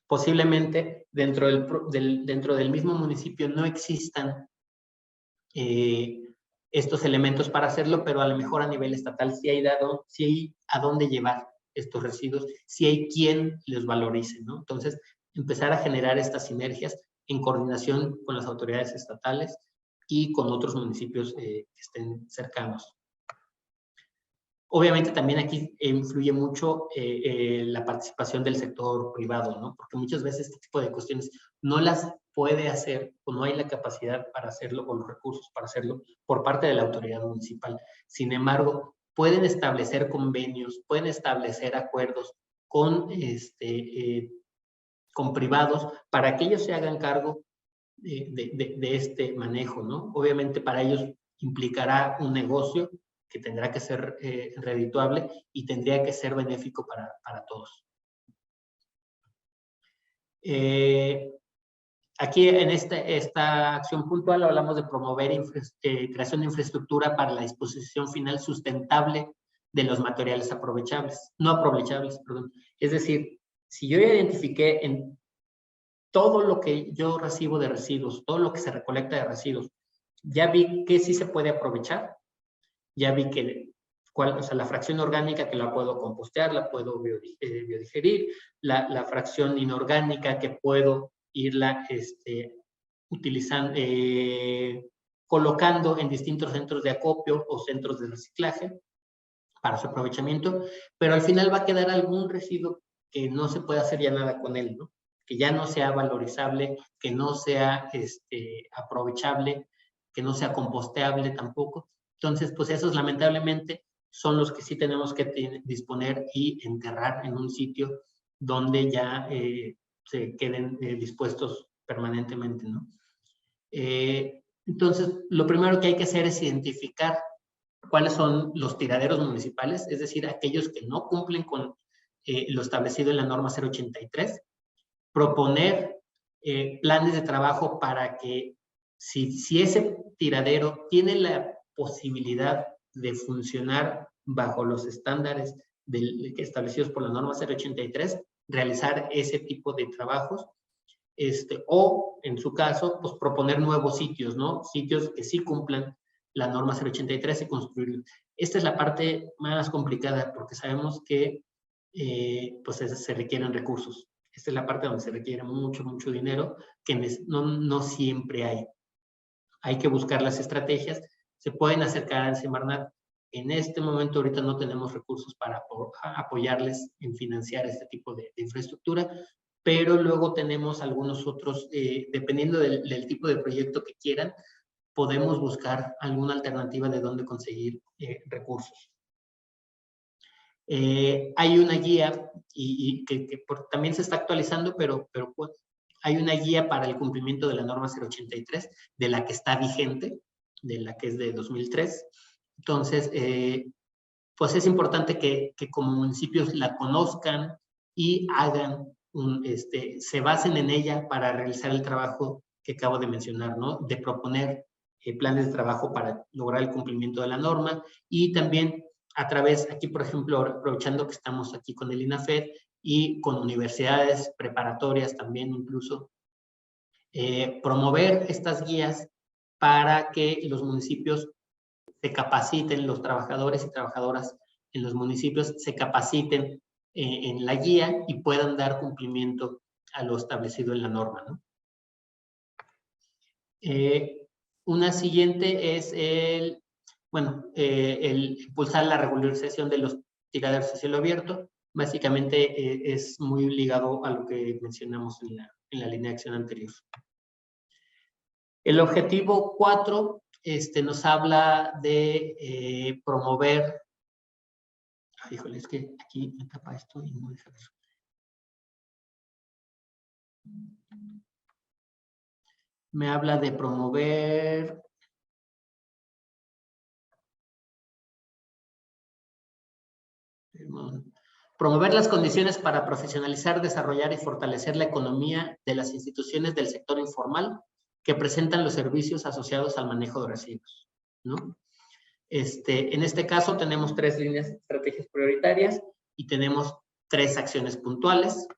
Speaker 4: Posiblemente dentro del mismo municipio no existan estos elementos para hacerlo, pero a lo mejor a nivel estatal sí hay a dónde llevar estos residuos, sí hay quien los valorice, ¿no? Entonces, empezar a generar estas sinergias en coordinación con las autoridades estatales y con otros municipios que estén cercanos. Obviamente también aquí influye mucho la participación del sector privado, ¿no? Porque muchas veces este tipo de cuestiones no las puede hacer o no hay la capacidad para hacerlo o los recursos para hacerlo por parte de la autoridad municipal. Sin embargo, pueden establecer convenios, pueden establecer acuerdos con privados para que ellos se hagan cargo de este manejo, ¿no? Obviamente para ellos implicará un negocio que tendrá que ser redituable y tendría que ser benéfico para todos. Aquí en esta acción puntual hablamos de promover creación de infraestructura para la disposición final sustentable de los materiales no aprovechables, perdón. Es decir, si yo ya identifiqué en todo lo que yo recibo de residuos, todo lo que se recolecta de residuos, ya vi que sí se puede aprovechar, ya vi o sea, la fracción orgánica que la puedo compostear, la puedo biodigerir, la fracción inorgánica que puedo irla utilizando, colocando en distintos centros de acopio o centros de reciclaje para su aprovechamiento, pero al final va a quedar algún residuo que no se puede hacer ya nada con él, ¿no? Que ya no sea valorizable, que no sea aprovechable, que no sea composteable tampoco. Entonces, pues esos lamentablemente son los que sí tenemos que disponer y enterrar en un sitio donde ya se queden dispuestos permanentemente, ¿no? Entonces, lo primero que hay que hacer es identificar cuáles son los tiraderos municipales, es decir, aquellos que no cumplen con lo establecido en la norma 083, proponer planes de trabajo para que si ese tiradero tiene la posibilidad de funcionar bajo los estándares establecidos por la norma 083, realizar ese tipo de trabajos, o en su caso, pues proponer nuevos sitios, ¿no? Sitios que sí cumplan la norma 083 y construirlos. Esta es la parte más complicada porque sabemos que pues se requieren recursos. Esta es la parte donde se requiere mucho dinero que no siempre hay. Hay que buscar las estrategias. Se pueden acercar al Semarnat. En este momento ahorita no tenemos recursos para apoyarles en financiar este tipo de infraestructura, pero luego tenemos algunos otros, dependiendo del tipo de proyecto que quieran, podemos buscar alguna alternativa de dónde conseguir recursos. Hay una guía y que también se está actualizando, pero pues, hay una guía para el cumplimiento de la norma 083, de la que está vigente, de la que es de 2003. Entonces, pues es importante que como municipios la conozcan y hagan se basen en ella para realizar el trabajo que acabo de mencionar, ¿no? De proponer planes de trabajo para lograr el cumplimiento de la norma y también a través, aquí por ejemplo, aprovechando que estamos aquí con el INAFED y con universidades preparatorias también incluso, promover estas guías para que los municipios se capaciten, los trabajadores y trabajadoras en los municipios se capaciten en la guía y puedan dar cumplimiento a lo establecido en la norma, ¿no? Una siguiente es el impulsar la regularización de los tiraderos a cielo abierto. Básicamente es muy ligado a lo que mencionamos en la línea de acción anterior. El objetivo 4 nos habla de promover. Híjole, es que aquí me tapa esto y no deja ver. Me habla de promover. Promover las condiciones para profesionalizar, desarrollar y fortalecer la economía de las instituciones del sector informal que presentan los servicios asociados al manejo de residuos, ¿no? En este caso tenemos 3 líneas de estrategias prioritarias y tenemos 3 acciones puntuales.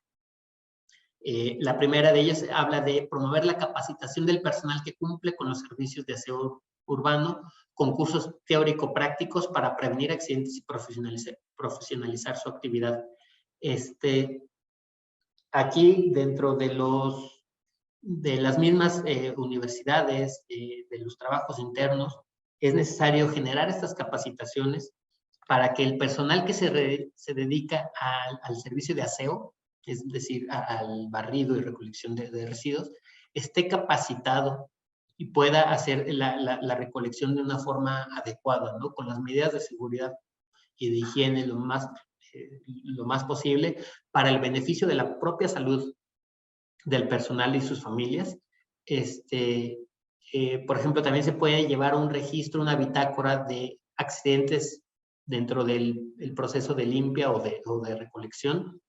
Speaker 4: La primera de ellas habla de promover la capacitación del personal que cumple con los servicios de aseo urbano con cursos teórico-prácticos para prevenir accidentes y profesionalizar su actividad. Aquí, dentro de las mismas universidades, de los trabajos internos, es necesario generar estas capacitaciones para que el personal que se dedica al servicio de aseo, es decir, al barrido y recolección de residuos, esté capacitado y pueda hacer la recolección de una forma adecuada, ¿no? Con las medidas de seguridad y de higiene lo más posible para el beneficio de la propia salud del personal y sus familias. Por ejemplo, también se puede llevar un registro, una bitácora de accidentes dentro del proceso de limpia o de recolección,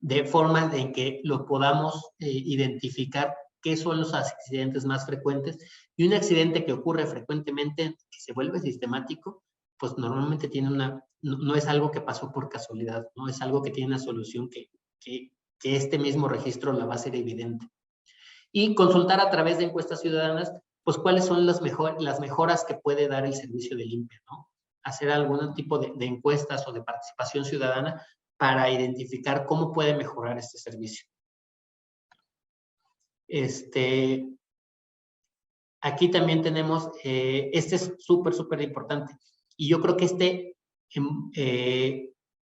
Speaker 4: de forma en que lo podamos identificar qué son los accidentes más frecuentes. Y un accidente que ocurre frecuentemente, que se vuelve sistemático, pues normalmente tiene no es algo que pasó por casualidad, no es algo que tiene una solución que este mismo registro la va a hacer evidente. Y consultar a través de encuestas ciudadanas, pues cuáles son las mejoras que puede dar el servicio de limpia, ¿no? Hacer algún tipo de encuestas o de participación ciudadana para identificar cómo puede mejorar este servicio. Aquí también tenemos, este es súper importante, y yo creo que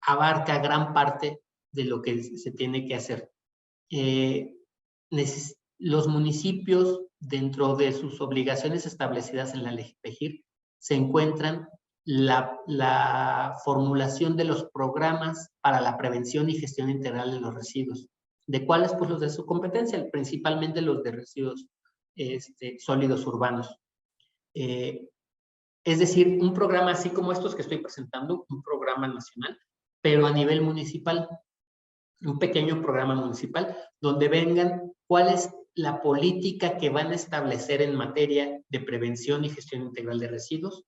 Speaker 4: abarca gran parte de lo que se tiene que hacer. Los municipios, dentro de sus obligaciones establecidas en la ley PEGIR, se encuentran la formulación de los programas para la prevención y gestión integral de los residuos. ¿De cuáles? Pues los de su competencia, principalmente los de residuos sólidos urbanos. Es decir, un programa así como estos que estoy presentando, un programa nacional, pero a nivel municipal, un pequeño programa municipal, donde vengan cuál es la política que van a establecer en materia de prevención y gestión integral de residuos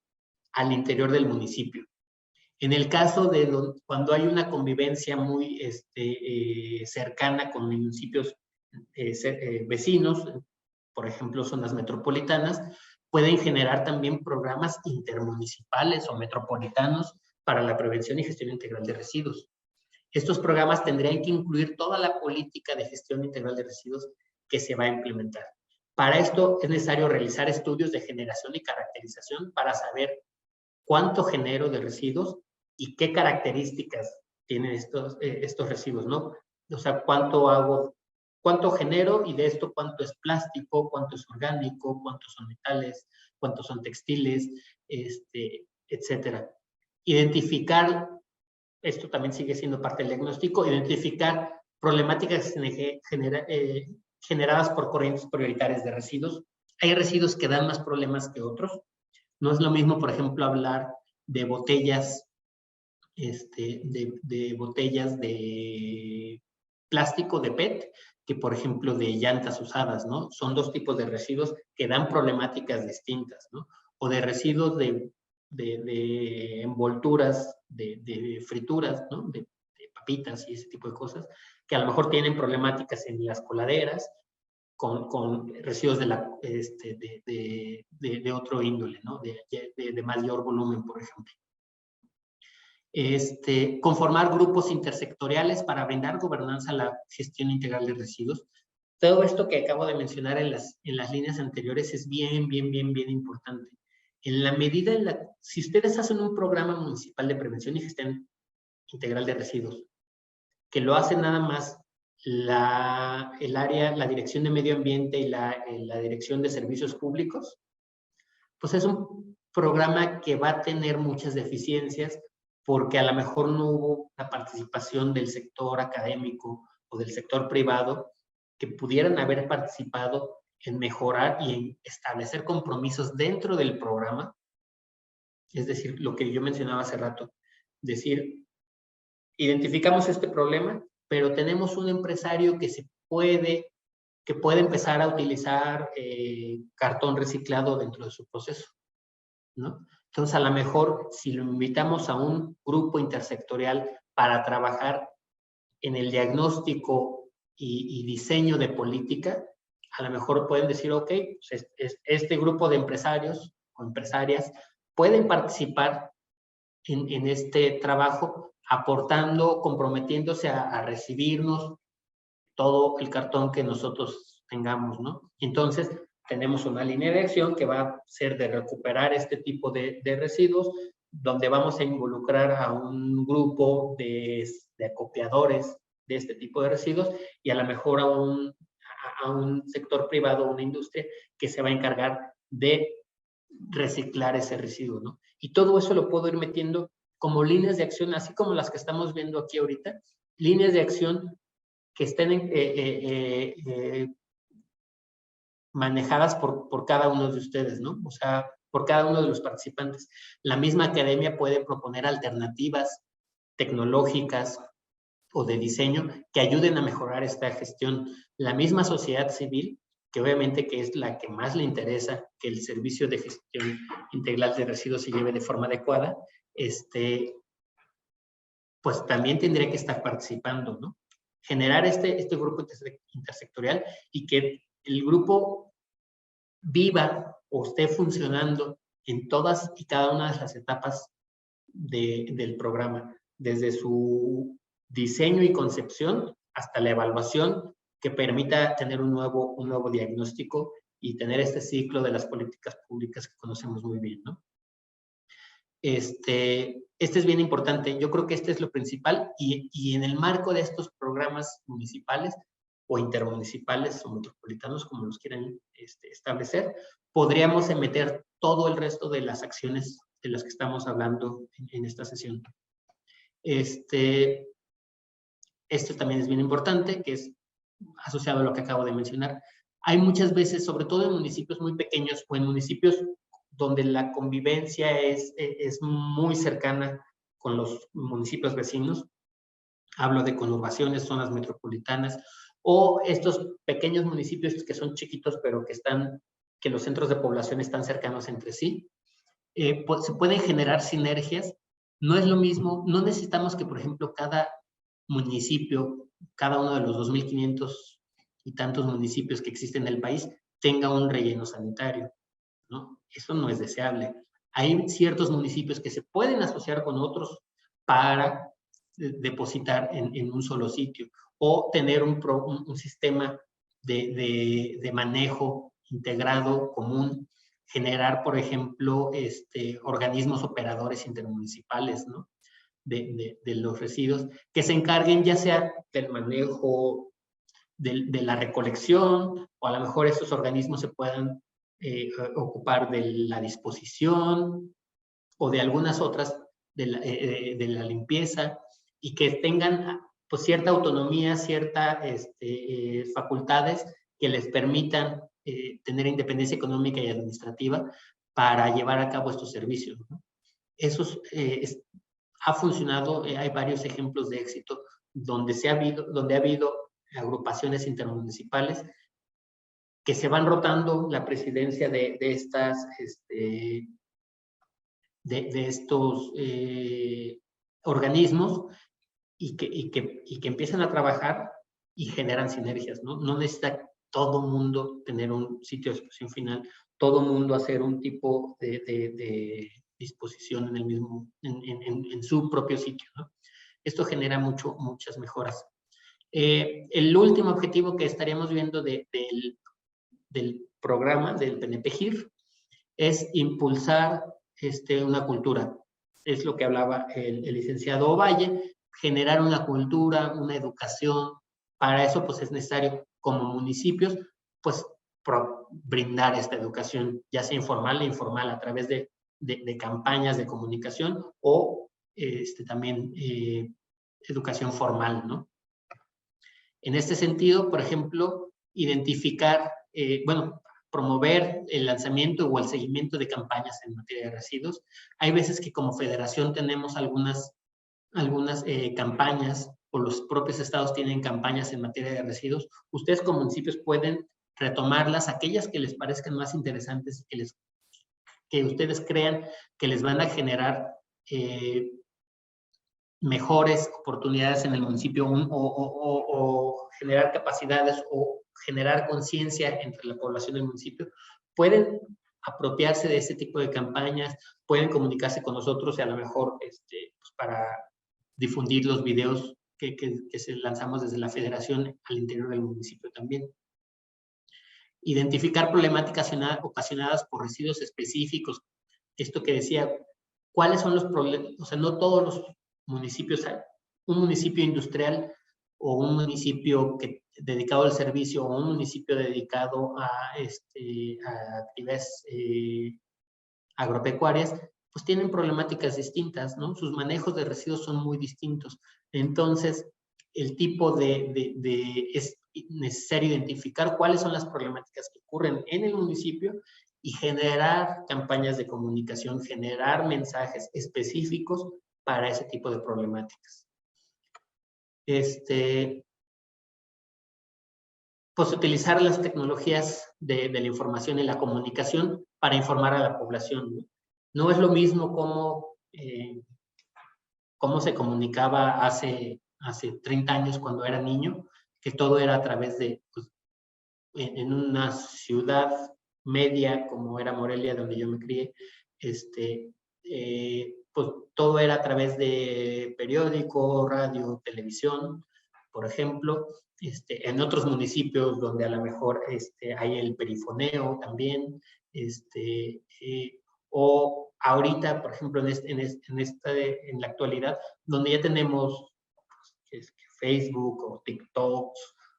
Speaker 4: al interior del municipio. En el caso de cuando hay una convivencia muy cercana con municipios vecinos, por ejemplo, zonas metropolitanas, pueden generar también programas intermunicipales o metropolitanos para la prevención y gestión integral de residuos. Estos programas tendrían que incluir toda la política de gestión integral de residuos que se va a implementar. Para esto es necesario realizar estudios de generación y caracterización para saber cuánto genero de residuos y qué características tienen estos residuos, ¿no? O sea, cuánto genero, y de esto cuánto es plástico, cuánto es orgánico, cuántos son metales, cuántos son textiles, etcétera. Identificar, esto también sigue siendo parte del diagnóstico, identificar problemáticas generadas por corrientes prioritarias de residuos. Hay residuos que dan más problemas que otros. No es lo mismo, por ejemplo, hablar de botellas, de botellas de plástico, de PET, que por ejemplo de llantas usadas, ¿no? Son dos tipos de residuos que dan problemáticas distintas, ¿no? O de residuos de envolturas, de frituras, ¿no? De papitas y ese tipo de cosas, que a lo mejor tienen problemáticas en las coladeras, con residuos de otro índole, ¿no? De mayor volumen, por ejemplo. Conformar grupos intersectoriales para brindar gobernanza a la gestión integral de residuos. Todo esto que acabo de mencionar en las líneas anteriores es bien importante. En la medida si ustedes hacen un programa municipal de prevención y gestión integral de residuos, que lo hace nada más la Dirección de Medio Ambiente y la Dirección de Servicios Públicos, pues es un programa que va a tener muchas deficiencias, porque a lo mejor no hubo la participación del sector académico o del sector privado que pudieran haber participado en mejorar y en establecer compromisos dentro del programa. Es decir, lo que yo mencionaba hace rato, decir, identificamos este problema, pero tenemos un empresario que puede empezar a utilizar cartón reciclado dentro de su proceso, ¿no? Entonces, a lo mejor, si lo invitamos a un grupo intersectorial para trabajar en el diagnóstico y diseño de política, a lo mejor pueden decir, ok, pues este grupo de empresarios o empresarias pueden participar en este trabajo, aportando, comprometiéndose a recibirnos todo el cartón que nosotros tengamos, ¿no? Entonces, tenemos una línea de acción que va a ser de recuperar este tipo de residuos, donde vamos a involucrar a un grupo de acopiadores de este tipo de residuos y a lo mejor a un sector privado, una industria, que se va a encargar de reciclar ese residuo, ¿no? Y todo eso lo puedo ir metiendo como líneas de acción, así como las que estamos viendo aquí ahorita, líneas de acción que estén manejadas por cada uno de ustedes, ¿no? O sea, por cada uno de los participantes. La misma academia puede proponer alternativas tecnológicas o de diseño que ayuden a mejorar esta gestión. La misma sociedad civil, que obviamente que es la que más le interesa que el servicio de gestión integral de residuos se lleve de forma adecuada, pues también tendría que estar participando, ¿no? Generar este grupo intersectorial y que el grupo viva o esté funcionando en todas y cada una de las etapas del programa, desde su diseño y concepción hasta la evaluación que permita tener un nuevo diagnóstico y tener este ciclo de las políticas públicas que conocemos muy bien, ¿no? Este es bien importante. Yo creo que este es lo principal y en el marco de estos programas municipales o intermunicipales o metropolitanos, como los quieran establecer, podríamos meter todo el resto de las acciones de las que estamos hablando en esta sesión. Esto también es bien importante, que es asociado a lo que acabo de mencionar. Hay muchas veces, sobre todo en municipios muy pequeños o en municipios donde la convivencia es muy cercana con los municipios vecinos. Hablo de conurbaciones, zonas metropolitanas, o estos pequeños municipios que son chiquitos, pero que los centros de población están cercanos entre sí. Pues se pueden generar sinergias. No es lo mismo, no necesitamos que, por ejemplo, cada municipio, cada uno de los 2,500 y tantos municipios que existen en el país, tenga un relleno sanitario, ¿no? Eso no es deseable. Hay ciertos municipios que se pueden asociar con otros para depositar en un solo sitio o tener un sistema de manejo integrado, común, generar, por ejemplo, organismos operadores intermunicipales, ¿no? de los residuos, que se encarguen ya sea del manejo de la recolección, o a lo mejor estos organismos se puedan ocupar de la disposición o de algunas otras de la limpieza, y que tengan pues cierta autonomía, ciertas facultades que les permitan tener independencia económica y administrativa para llevar a cabo estos servicios, ¿no? Eso ha funcionado, hay varios ejemplos de éxito donde ha habido agrupaciones intermunicipales que se van rotando la presidencia de estos organismos y que empiezan a trabajar y generan sinergias, ¿no? No necesita todo mundo tener un sitio de exposición final, todo mundo hacer un tipo de disposición en su propio sitio, ¿no? Esto genera muchas mejoras. El último objetivo que estaríamos viendo del programa del PNP-GIR es impulsar una cultura. Es lo que hablaba el licenciado Ovalle, generar una cultura, una educación. Para eso pues es necesario como municipios pues brindar esta educación, ya sea informal e informal, a través de campañas de comunicación o también educación formal, ¿no? En este sentido, por ejemplo, identificar, promover el lanzamiento o el seguimiento de campañas en materia de residuos. Hay veces que como federación tenemos algunas campañas, o los propios estados tienen campañas en materia de residuos. Ustedes como municipios pueden retomarlas, aquellas que les parezcan más interesantes, que ustedes crean que les van a generar mejores oportunidades en el municipio, o generar capacidades o generar conciencia entre la población del municipio. Pueden apropiarse de este tipo de campañas, pueden comunicarse con nosotros y a lo mejor pues para difundir los videos que se lanzamos desde la federación al interior del municipio también. Identificar problemáticas ocasionadas por residuos específicos. Esto que decía, ¿cuáles son los problemas? O sea, no todos los municipios, un municipio industrial o un municipio dedicado al servicio, o un municipio dedicado a actividades agropecuarias, pues tienen problemáticas distintas, ¿no? Sus manejos de residuos son muy distintos. Entonces, el tipo necesario identificar cuáles son las problemáticas que ocurren en el municipio y generar campañas de comunicación, generar mensajes específicos para ese tipo de problemáticas. Pues utilizar las tecnologías de la información y la comunicación para informar a la población, ¿no? No es lo mismo cómo se comunicaba hace 30 años cuando era niño, que todo era a través de, pues, en una ciudad media como era Morelia, donde yo me crié, pues todo era a través de periódico, radio, televisión, por ejemplo. En otros municipios donde a lo mejor hay el perifoneo también, o ahorita, por ejemplo, en la actualidad, donde ya tenemos Facebook o TikTok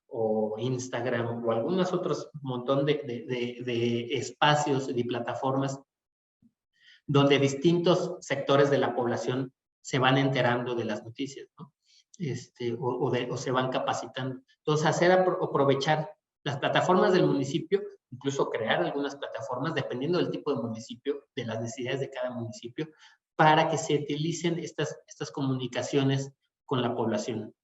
Speaker 4: o Instagram o algunos otros montón de espacios y plataformas donde distintos sectores de la población se van enterando de las noticias, ¿no? O se van capacitando. Entonces, aprovechar las plataformas del municipio, incluso crear algunas plataformas, dependiendo del tipo de municipio, de las necesidades de cada municipio, para que se utilicen estas comunicaciones con la población.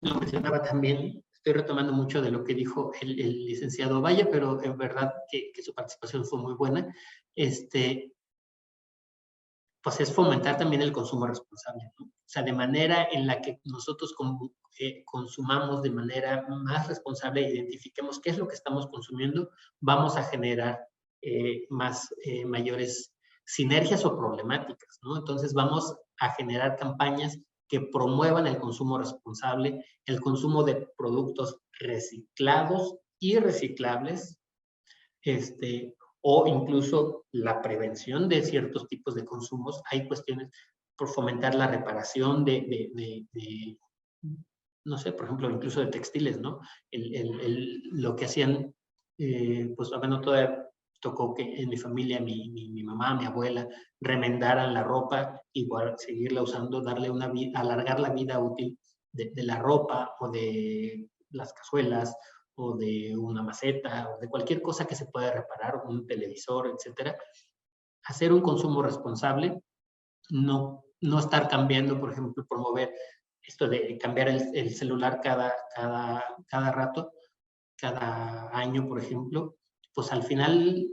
Speaker 4: Lo mencionaba también, estoy retomando mucho de lo que dijo el licenciado Valle, pero en verdad que su participación fue muy buena. Pues es fomentar también el consumo responsable, ¿no? O sea, de manera en la que nosotros consumamos de manera más responsable, identifiquemos qué es lo que estamos consumiendo, vamos a generar mayores sinergias o problemáticas, ¿no? Entonces vamos a generar campañas que promuevan el consumo responsable, el consumo de productos reciclados y reciclables, o incluso la prevención de ciertos tipos de consumos. Hay cuestiones por fomentar la reparación no sé, por ejemplo, incluso de textiles, ¿no? Lo que hacían, pues a menos todavía tocó que en mi familia, mi mamá, mi abuela, remendaran la ropa y seguirla usando, alargar la vida útil de la ropa o de las cazuelas o de una maceta o de cualquier cosa que se pueda reparar, un televisor, etcétera. Hacer un consumo responsable, no estar cambiando, por ejemplo, promover esto de cambiar el celular cada rato, cada año, por ejemplo, pues al final,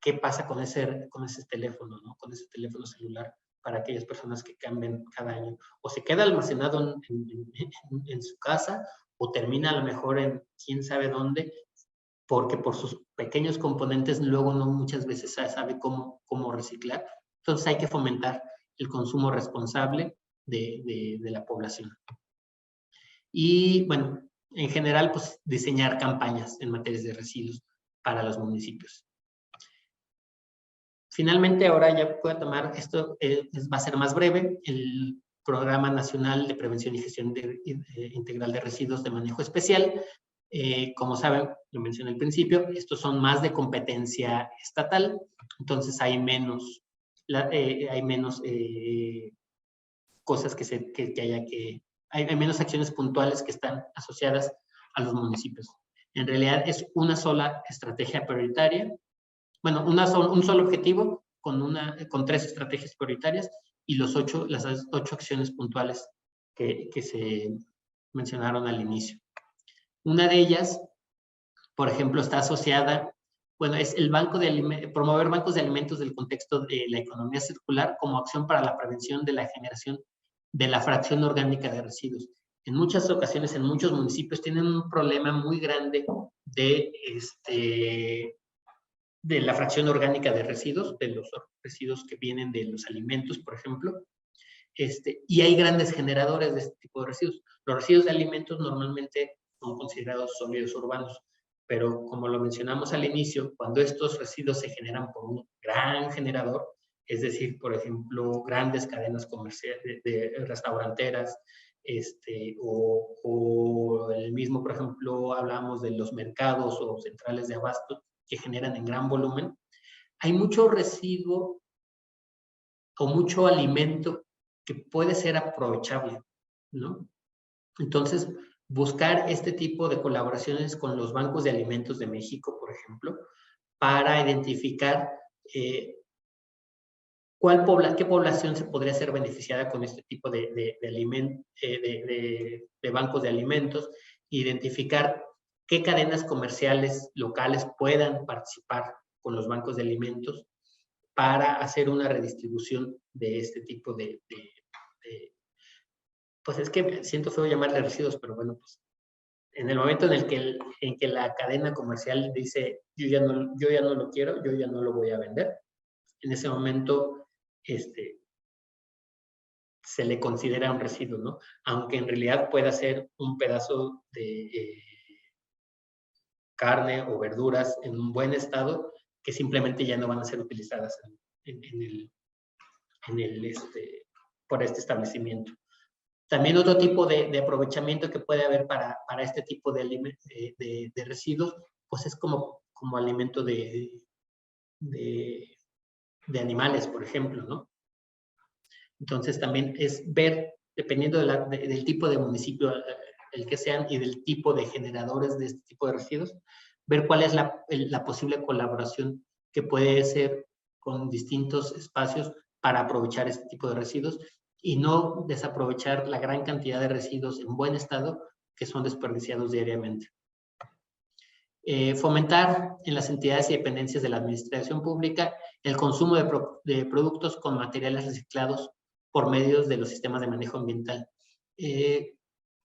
Speaker 4: ¿qué pasa con ese teléfono, ¿no? Con ese teléfono celular para aquellas personas que cambien cada año? O se queda almacenado en su casa, o termina a lo mejor en quién sabe dónde, porque por sus pequeños componentes luego no muchas veces sabe cómo reciclar. Entonces hay que fomentar el consumo responsable de la población. Y bueno, en general, pues diseñar campañas en materia de residuos para los municipios. Finalmente, ahora ya puedo tomar esto, va a ser más breve, el Programa Nacional de Prevención y Gestión Integral de Residuos de Manejo Especial. Como saben, lo mencioné al principio, estos son más de competencia estatal, entonces hay menos cosas hay menos acciones puntuales que están asociadas a los municipios. En realidad es una sola estrategia prioritaria, bueno, un solo objetivo con 3 estrategias prioritarias y las 8 acciones puntuales que se mencionaron al inicio. Una de ellas, por ejemplo, está asociada, bueno, es promover bancos de alimentos del contexto de la economía circular como acción para la prevención de la generación de la fracción orgánica de residuos. En muchas ocasiones, en muchos municipios, tienen un problema muy grande de la fracción orgánica de residuos, de los residuos que vienen de los alimentos, por ejemplo, y hay grandes generadores de este tipo de residuos. Los residuos de alimentos normalmente son considerados sólidos urbanos, pero como lo mencionamos al inicio, cuando estos residuos se generan por un gran generador, es decir, por ejemplo, grandes cadenas comerciales, de restauranteras, o el mismo, por ejemplo, hablamos de los mercados o centrales de abasto que generan en gran volumen, hay mucho residuo o mucho alimento que puede ser aprovechable, ¿no? Entonces, buscar este tipo de colaboraciones con los bancos de alimentos de México, por ejemplo, para identificar qué población se podría ser beneficiada con este tipo de bancos de alimentos, identificar qué cadenas comerciales locales puedan participar con los bancos de alimentos para hacer una redistribución de este tipo pues es que siento feo llamarle residuos, pero bueno, pues en el momento en que la cadena comercial dice yo ya no lo quiero, yo ya no lo voy a vender, en ese momento se le considera un residuo, ¿no? Aunque en realidad pueda ser un pedazo de carne o verduras en un buen estado que simplemente ya no van a ser utilizadas por este establecimiento. También otro tipo de aprovechamiento que puede haber para este tipo de residuos, pues es como alimento de animales, por ejemplo, ¿no? Entonces también es ver, dependiendo del tipo de municipio el que sean y del tipo de generadores de este tipo de residuos, ver cuál es la posible colaboración que puede ser con distintos espacios para aprovechar este tipo de residuos y no desaprovechar la gran cantidad de residuos en buen estado que son desperdiciados diariamente. Fomentar en las entidades y dependencias de la administración pública el consumo de productos con materiales reciclados por medios de los sistemas de manejo ambiental.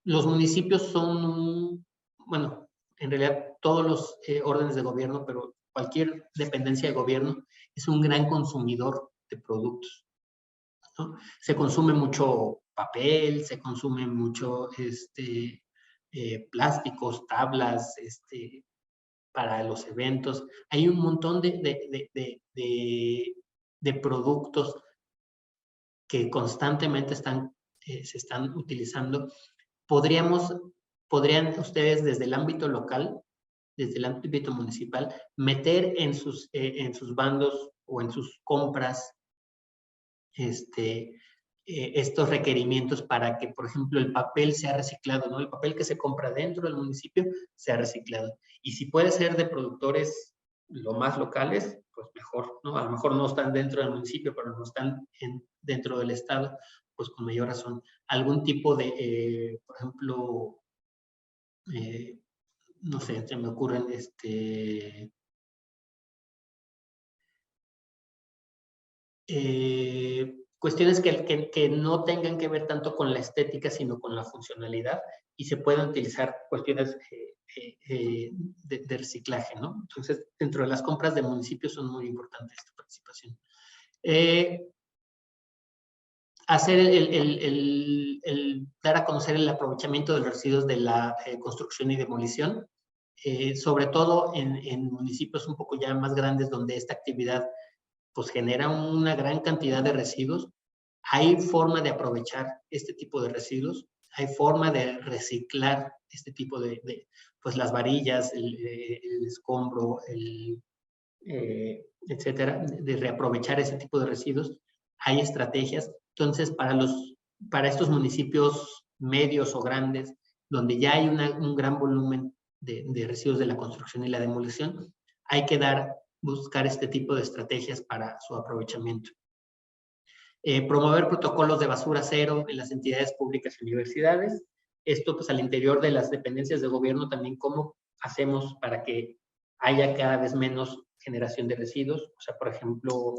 Speaker 4: Los municipios son, bueno, en realidad todos los órdenes de gobierno, pero cualquier dependencia de gobierno es un gran consumidor de productos, ¿no? Se consume mucho papel, se consume mucho plásticos, tablas, para los eventos. Hay un montón de productos que constantemente se están utilizando. Podrían ustedes desde el ámbito local, desde el ámbito municipal, meter en sus bandos o en sus compras estos requerimientos para que, por ejemplo, el papel sea reciclado, ¿no? El papel que se compra dentro del municipio sea reciclado. Y si puede ser de productores lo más locales, pues mejor, ¿no? A lo mejor no están dentro del municipio, pero no están dentro del estado, pues con mayor razón. Algún tipo de, por ejemplo, no sé, se me ocurren cuestiones que no tengan que ver tanto con la estética, sino con la funcionalidad, y se pueden utilizar cuestiones de reciclaje, ¿no? Entonces, dentro de las compras de municipios son muy importantes esta participación. Hacer dar a conocer el aprovechamiento de los residuos de la construcción y demolición, sobre todo en municipios un poco ya más grandes donde esta actividad pues genera una gran cantidad de residuos. Hay forma de aprovechar este tipo de residuos, hay forma de reciclar este tipo pues las varillas, el escombro, etcétera, de reaprovechar ese tipo de residuos. Hay estrategias. Entonces, para estos municipios medios o grandes, donde ya hay un gran volumen de residuos de la construcción y la demolición, hay que buscar este tipo de estrategias para su aprovechamiento. Promover protocolos de basura cero en las entidades públicas y universidades. Esto, pues, al interior de las dependencias de gobierno también, ¿cómo hacemos para que haya cada vez menos generación de residuos? O sea, por ejemplo,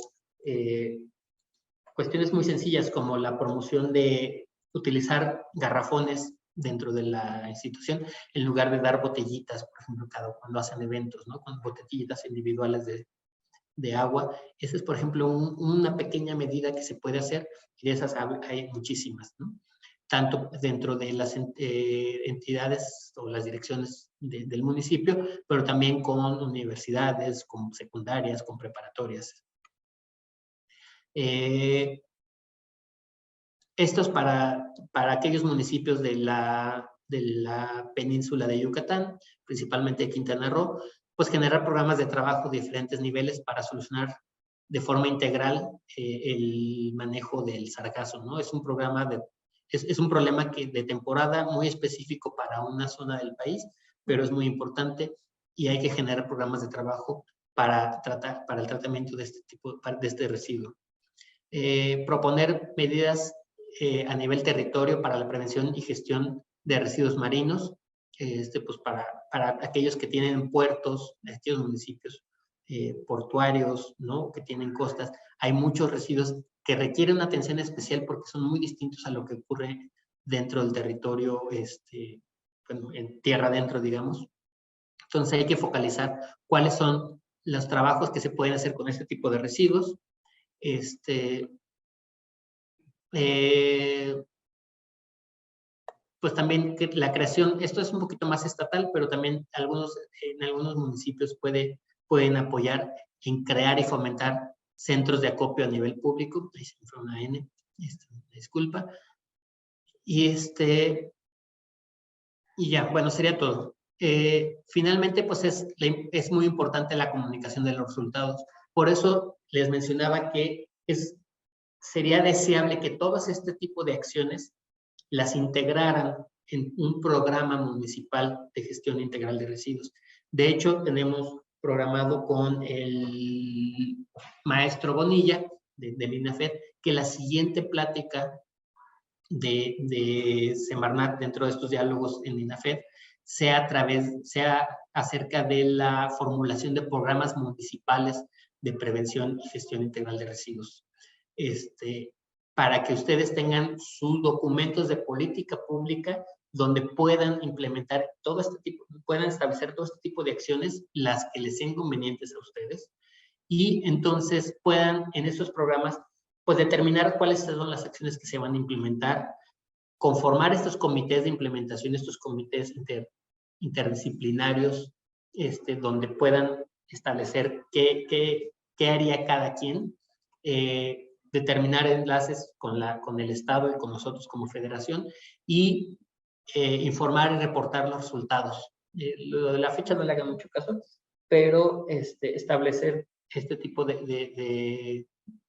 Speaker 4: cuestiones muy sencillas como la promoción de utilizar garrafones dentro de la institución en lugar de dar botellitas, por ejemplo, cuando hacen eventos, ¿no? Con botellitas individuales de agua. Esa es, por ejemplo, una pequeña medida que se puede hacer, y de esas hay muchísimas, ¿no? Tanto dentro de las entidades o las direcciones del municipio, pero también con universidades, con secundarias, con preparatorias. Esto es para aquellos municipios de la península de Yucatán, principalmente de Quintana Roo, pues generar programas de trabajo de diferentes niveles para solucionar de forma integral el manejo del sargazo, ¿no? Es un programa es un problema de temporada muy específico para una zona del país, pero es muy importante y hay que generar programas de trabajo para el tratamiento de este residuo. Proponer medidas a nivel territorio para la prevención y gestión de residuos marinos, pues para aquellos que tienen puertos, aquellos municipios portuarios, ¿no? Que tienen costas. Hay muchos residuos que requieren una atención especial porque son muy distintos a lo que ocurre dentro del territorio, bueno, en tierra adentro, digamos. Entonces hay que focalizar cuáles son los trabajos que se pueden hacer con este tipo de residuos. Pues también la creación, esto es un poquito más estatal, pero también en algunos municipios pueden apoyar en crear y fomentar centros de acopio a nivel público. Ahí se me fue una N, disculpa. Y ya, bueno, sería todo. Finalmente, pues es muy importante la comunicación de los resultados. Por eso les mencionaba que sería deseable que todas este tipo de acciones las integraran en un programa municipal de gestión integral de residuos. De hecho, tenemos programado con el maestro Bonilla del INAFED que la siguiente plática de Semarnat dentro de estos diálogos en INAFED sea acerca de la formulación de programas municipales de prevención y gestión integral de residuos. Para que ustedes tengan sus documentos de política pública donde puedan implementar puedan establecer todo este tipo de acciones, las que les sean convenientes a ustedes, y entonces puedan en esos programas pues determinar cuáles son las acciones que se van a implementar, conformar estos comités de implementación, estos comités interdisciplinarios, donde puedan establecer qué haría cada quien, determinar enlaces con el Estado y con nosotros como federación y informar y reportar los resultados. Lo de la fecha no le haga mucho caso, pero establecer este tipo de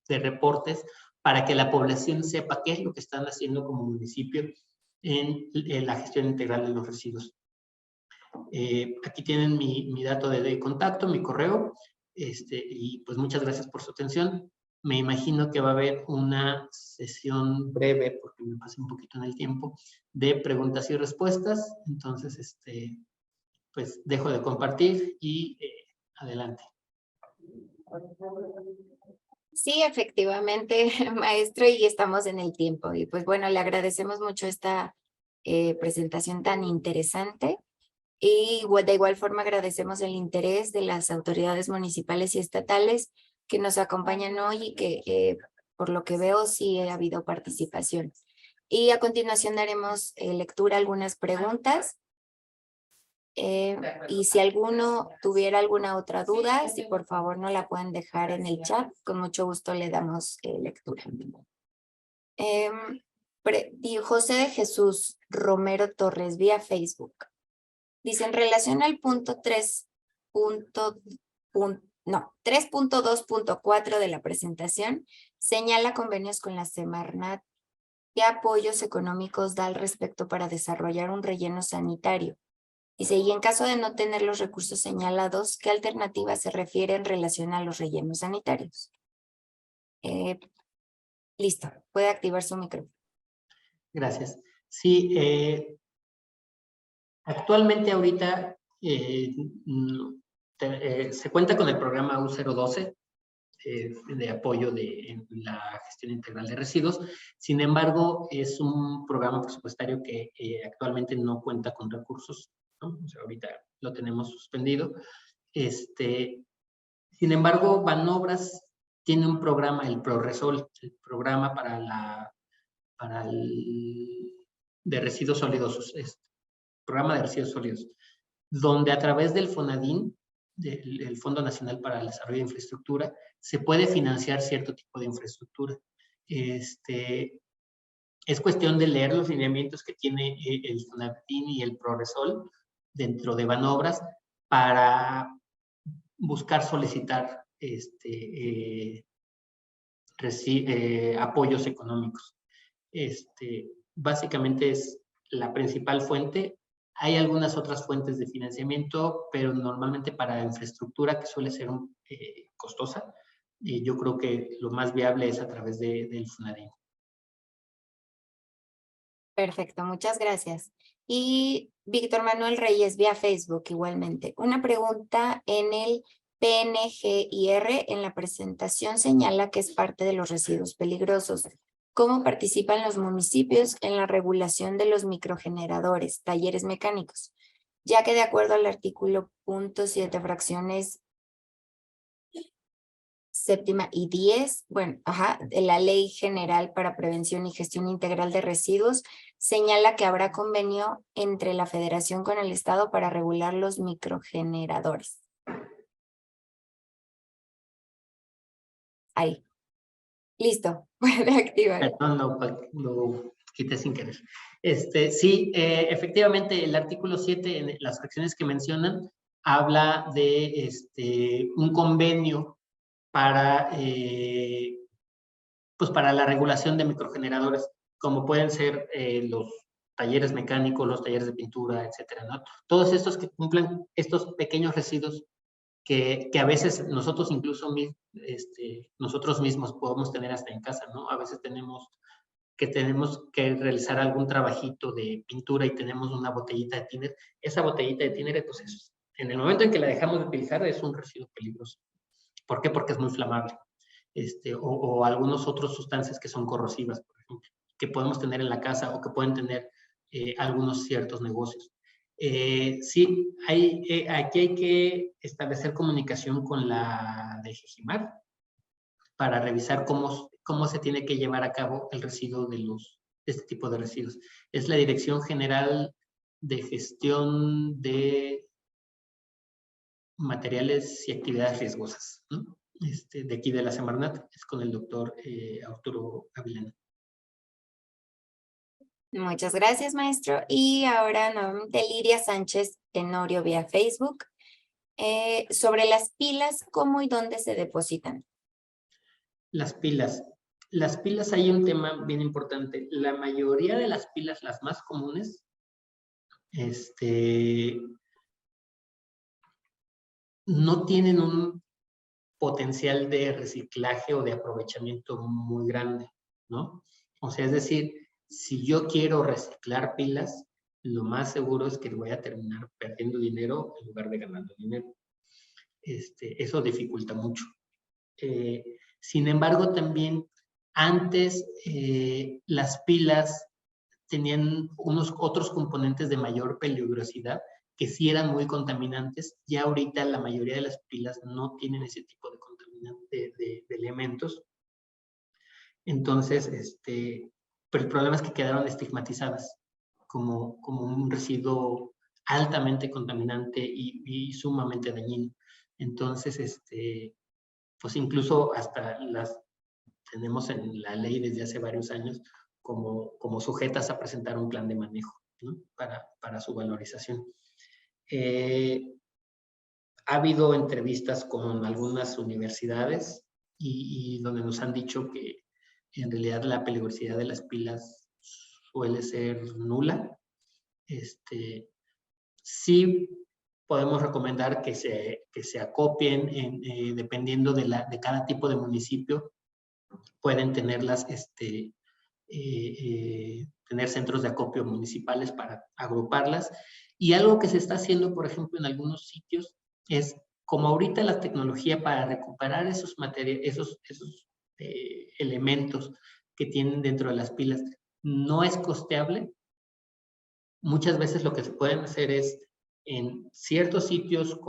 Speaker 4: reportes para que la población sepa qué es lo que están haciendo como municipio en la gestión integral de los residuos. Aquí tienen mi dato de contacto, mi correo, y pues muchas gracias por su atención. Me imagino que va a haber una sesión breve, porque me pasé un poquito en el tiempo, de preguntas y respuestas. Entonces, pues dejo de compartir y adelante.
Speaker 1: Sí, efectivamente, maestro, y estamos en el tiempo. Y pues bueno, le agradecemos mucho esta presentación tan interesante. Y de igual forma agradecemos el interés de las autoridades municipales y estatales que nos acompañan hoy y que por lo que veo sí ha habido participación. Y a continuación daremos lectura a algunas preguntas. Y si alguno tuviera alguna otra duda, si por favor no la pueden dejar en el chat, con mucho gusto le damos lectura. José de Jesús Romero Torres vía Facebook. Dice, en relación al punto 3.2.4 de la presentación, señala convenios con la Semarnat. ¿Qué apoyos económicos da al respecto para desarrollar un relleno sanitario? Dice, y en caso de no tener los recursos señalados, ¿qué alternativa se refiere en relación a los rellenos sanitarios? Listo, puede activar su micrófono.
Speaker 4: Gracias. Sí, actualmente ahorita se cuenta con el programa U012 de apoyo en la gestión integral de residuos. Sin embargo, es un programa presupuestario que actualmente no cuenta con recursos, ¿no? O sea, ahorita lo tenemos suspendido. Sin embargo, Banobras tiene un programa, el ProResol, el programa de residuos sólidos, programa de residuos sólidos, donde a través del FONADIN, el Fondo Nacional para el Desarrollo de Infraestructura, se puede financiar cierto tipo de infraestructura. Es cuestión de leer los lineamientos que tiene el FONADIN y el ProResol dentro de Banobras para buscar solicitar apoyos económicos. básicamente es la principal fuente. Hay algunas otras fuentes de financiamiento, pero normalmente para infraestructura, que suele ser costosa, yo creo que lo más viable es a través del Funadín.
Speaker 1: Perfecto, muchas gracias. Y Víctor Manuel Reyes, vía Facebook igualmente. Una pregunta en el PNGIR, en la presentación señala que es parte de los residuos peligrosos. ¿Cómo participan los municipios en la regulación de los microgeneradores, talleres mecánicos? Ya que de acuerdo al artículo .7, fracciones séptima y 10, de la Ley General para Prevención y Gestión Integral de Residuos, señala que habrá convenio entre la Federación con el Estado para regular los microgeneradores. Ahí. Listo, puede activar.
Speaker 4: Perdón, lo quité sin querer. Sí, efectivamente, el artículo 7, en las fracciones que mencionan, habla de un convenio para, pues para la regulación de microgeneradores, como pueden ser los talleres mecánicos, los talleres de pintura, etcétera, ¿no? Todos estos que cumplan estos pequeños residuos que a veces nosotros incluso nosotros mismos podemos tener hasta en casa, ¿no? A veces tenemos que realizar algún trabajito de pintura y tenemos una botellita de tiner. Esa botellita de tiner, entonces, en el momento en que la dejamos de utilizar, es un residuo peligroso. ¿Por qué? Porque es muy inflamable. O algunas otras sustancias que son corrosivas, por ejemplo, que podemos tener en la casa o que pueden tener algunos ciertos negocios. Sí, aquí hay que establecer comunicación con la DGGIMAR para revisar cómo se tiene que llevar a cabo el residuo de este tipo de residuos. Es la Dirección General de Gestión de Materiales y Actividades Riesgosas, ¿no? De aquí de la Semarnat, es con el doctor Arturo Avilán.
Speaker 1: Muchas gracias, maestro. Y ahora nuevamente Lidia Sánchez Tenorio vía Facebook. Sobre las pilas, ¿cómo y dónde se depositan?
Speaker 4: Las pilas. Las pilas, hay un tema bien importante. La mayoría de las pilas, las más comunes, no tienen un potencial de reciclaje o de aprovechamiento muy grande, ¿no? O sea, es decir, si yo quiero reciclar pilas, lo más seguro es que voy a terminar perdiendo dinero en lugar de ganando dinero. Eso dificulta mucho. Sin embargo, también antes las pilas tenían otros componentes de mayor peligrosidad que sí eran muy contaminantes. Ya ahorita la mayoría de las pilas no tienen ese tipo de contaminantes, de elementos. Entonces, pero el problema es que quedaron estigmatizadas como un residuo altamente contaminante y sumamente dañino. Entonces, pues incluso hasta las tenemos en la ley desde hace varios años como sujetas a presentar un plan de manejo, ¿no? para su valorización. Ha habido entrevistas con algunas universidades y donde nos han dicho que en realidad la peligrosidad de las pilas suele ser nula. Sí podemos recomendar que se acopien dependiendo de cada tipo de municipio. Pueden tenerlas, tener centros de acopio municipales para agruparlas. Y algo que se está haciendo, por ejemplo, en algunos sitios es, como ahorita la tecnología para recuperar esos elementos que tienen dentro de las pilas no es costeable, muchas veces lo que se pueden hacer es, en ciertos sitios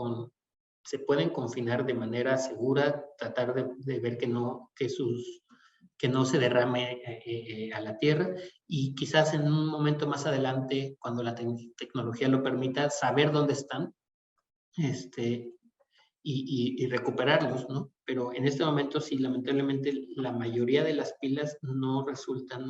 Speaker 4: se pueden confinar de manera segura, tratar de ver que no se derrame a la tierra, y quizás en un momento más adelante, cuando la tecnología lo permita, saber dónde están y recuperarlos, ¿no? Pero en este momento sí, lamentablemente, la mayoría de las pilas no resultan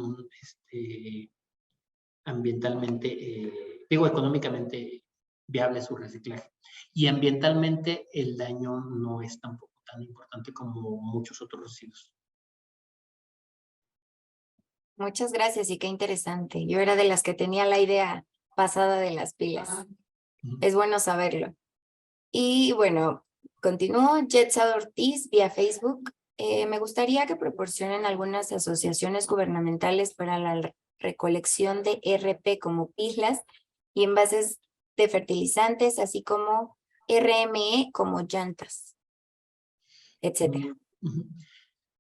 Speaker 4: ambientalmente, económicamente viable su reciclaje. Y ambientalmente el daño no es tampoco tan importante como muchos otros residuos.
Speaker 1: Muchas gracias y qué interesante. Yo era de las que tenía la idea pasada de las pilas. Es bueno saberlo. Y bueno, continúo. Jetsa Ortiz vía Facebook. Me gustaría que proporcionen algunas asociaciones gubernamentales para la recolección de RP como pilas y envases de fertilizantes, así como RME como llantas, etcétera.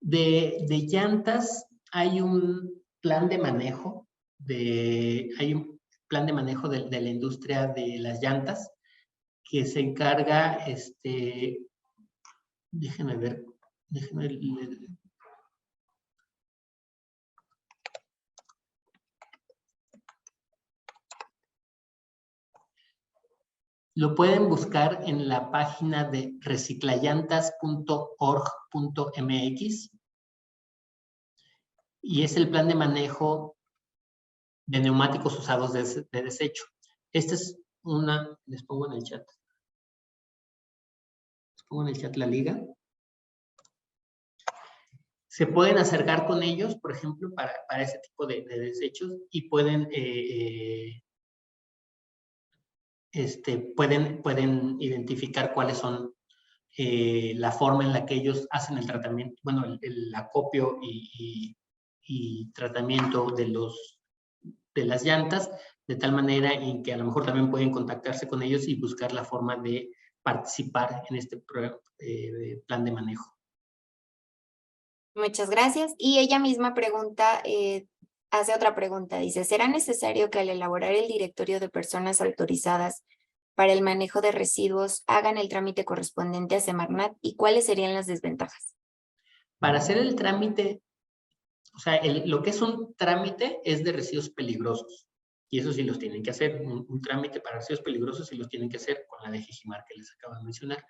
Speaker 4: De llantas hay un plan de manejo, hay un plan de manejo de la industria de las llantas que se encarga, déjenme ver, lo pueden buscar en la página de reciclallantas.org.mx y es el plan de manejo de neumáticos usados de desecho. Esta es una, les pongo en el chat. Les pongo en el chat la liga. Se pueden acercar con ellos, por ejemplo, para ese tipo de desechos y pueden pueden identificar cuáles son la forma en la que ellos hacen el tratamiento, bueno, el acopio y tratamiento de las llantas, de tal manera en que a lo mejor también pueden contactarse con ellos y buscar la forma de participar en este plan de manejo.
Speaker 1: Muchas gracias. Y ella misma pregunta, hace otra pregunta. Dice, ¿será necesario que al elaborar el directorio de personas autorizadas para el manejo de residuos hagan el trámite correspondiente a Semarnat y cuáles serían las desventajas?
Speaker 4: Para hacer el trámite, o sea, lo que es un trámite es de residuos peligrosos. Y eso sí los tienen que hacer. Un trámite para residuos peligrosos sí los tienen que hacer con la de Jejimar que les acabo de mencionar.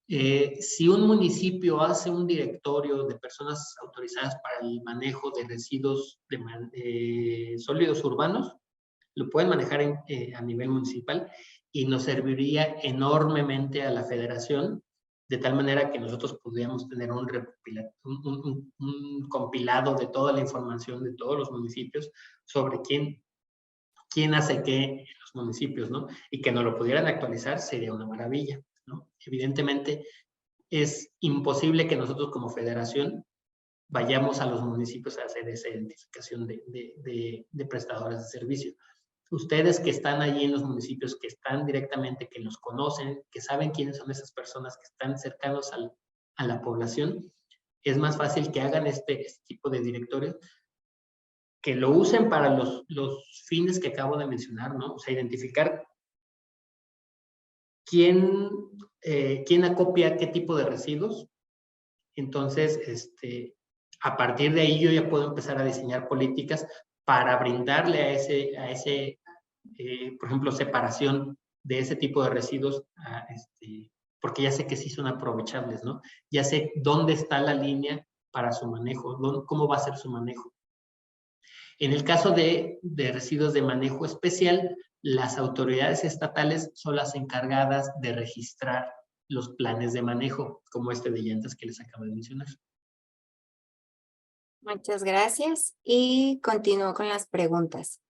Speaker 4: Si un municipio hace un directorio de personas autorizadas para el manejo de residuos sólidos urbanos, lo pueden manejar a nivel municipal y nos serviría enormemente a la federación, de tal manera que nosotros pudiéramos tener un compilado de toda la información de todos los municipios sobre quién hace qué en los municipios, ¿no? Y que nos lo pudieran actualizar sería una maravilla, ¿no? Evidentemente, es imposible que nosotros como federación vayamos a los municipios a hacer esa identificación de prestadores de servicio. Ustedes que están allí en los municipios, que están directamente, que los conocen, que saben quiénes son esas personas que están cercanos a la población, es más fácil que hagan este tipo de directorios, que lo usen para los fines que acabo de mencionar, ¿no? O sea, identificar quién acopia qué tipo de residuos. Entonces, a partir de ahí yo ya puedo empezar a diseñar políticas para brindarle a ese por ejemplo, separación de ese tipo de residuos, porque ya sé que sí son aprovechables, ¿no? Ya sé dónde está la línea para su manejo, cómo va a ser su manejo. En el caso de residuos de manejo especial, las autoridades estatales son las encargadas de registrar los planes de manejo, como este de llantas que les acabo de mencionar.
Speaker 1: Muchas gracias. Y continúo con las preguntas.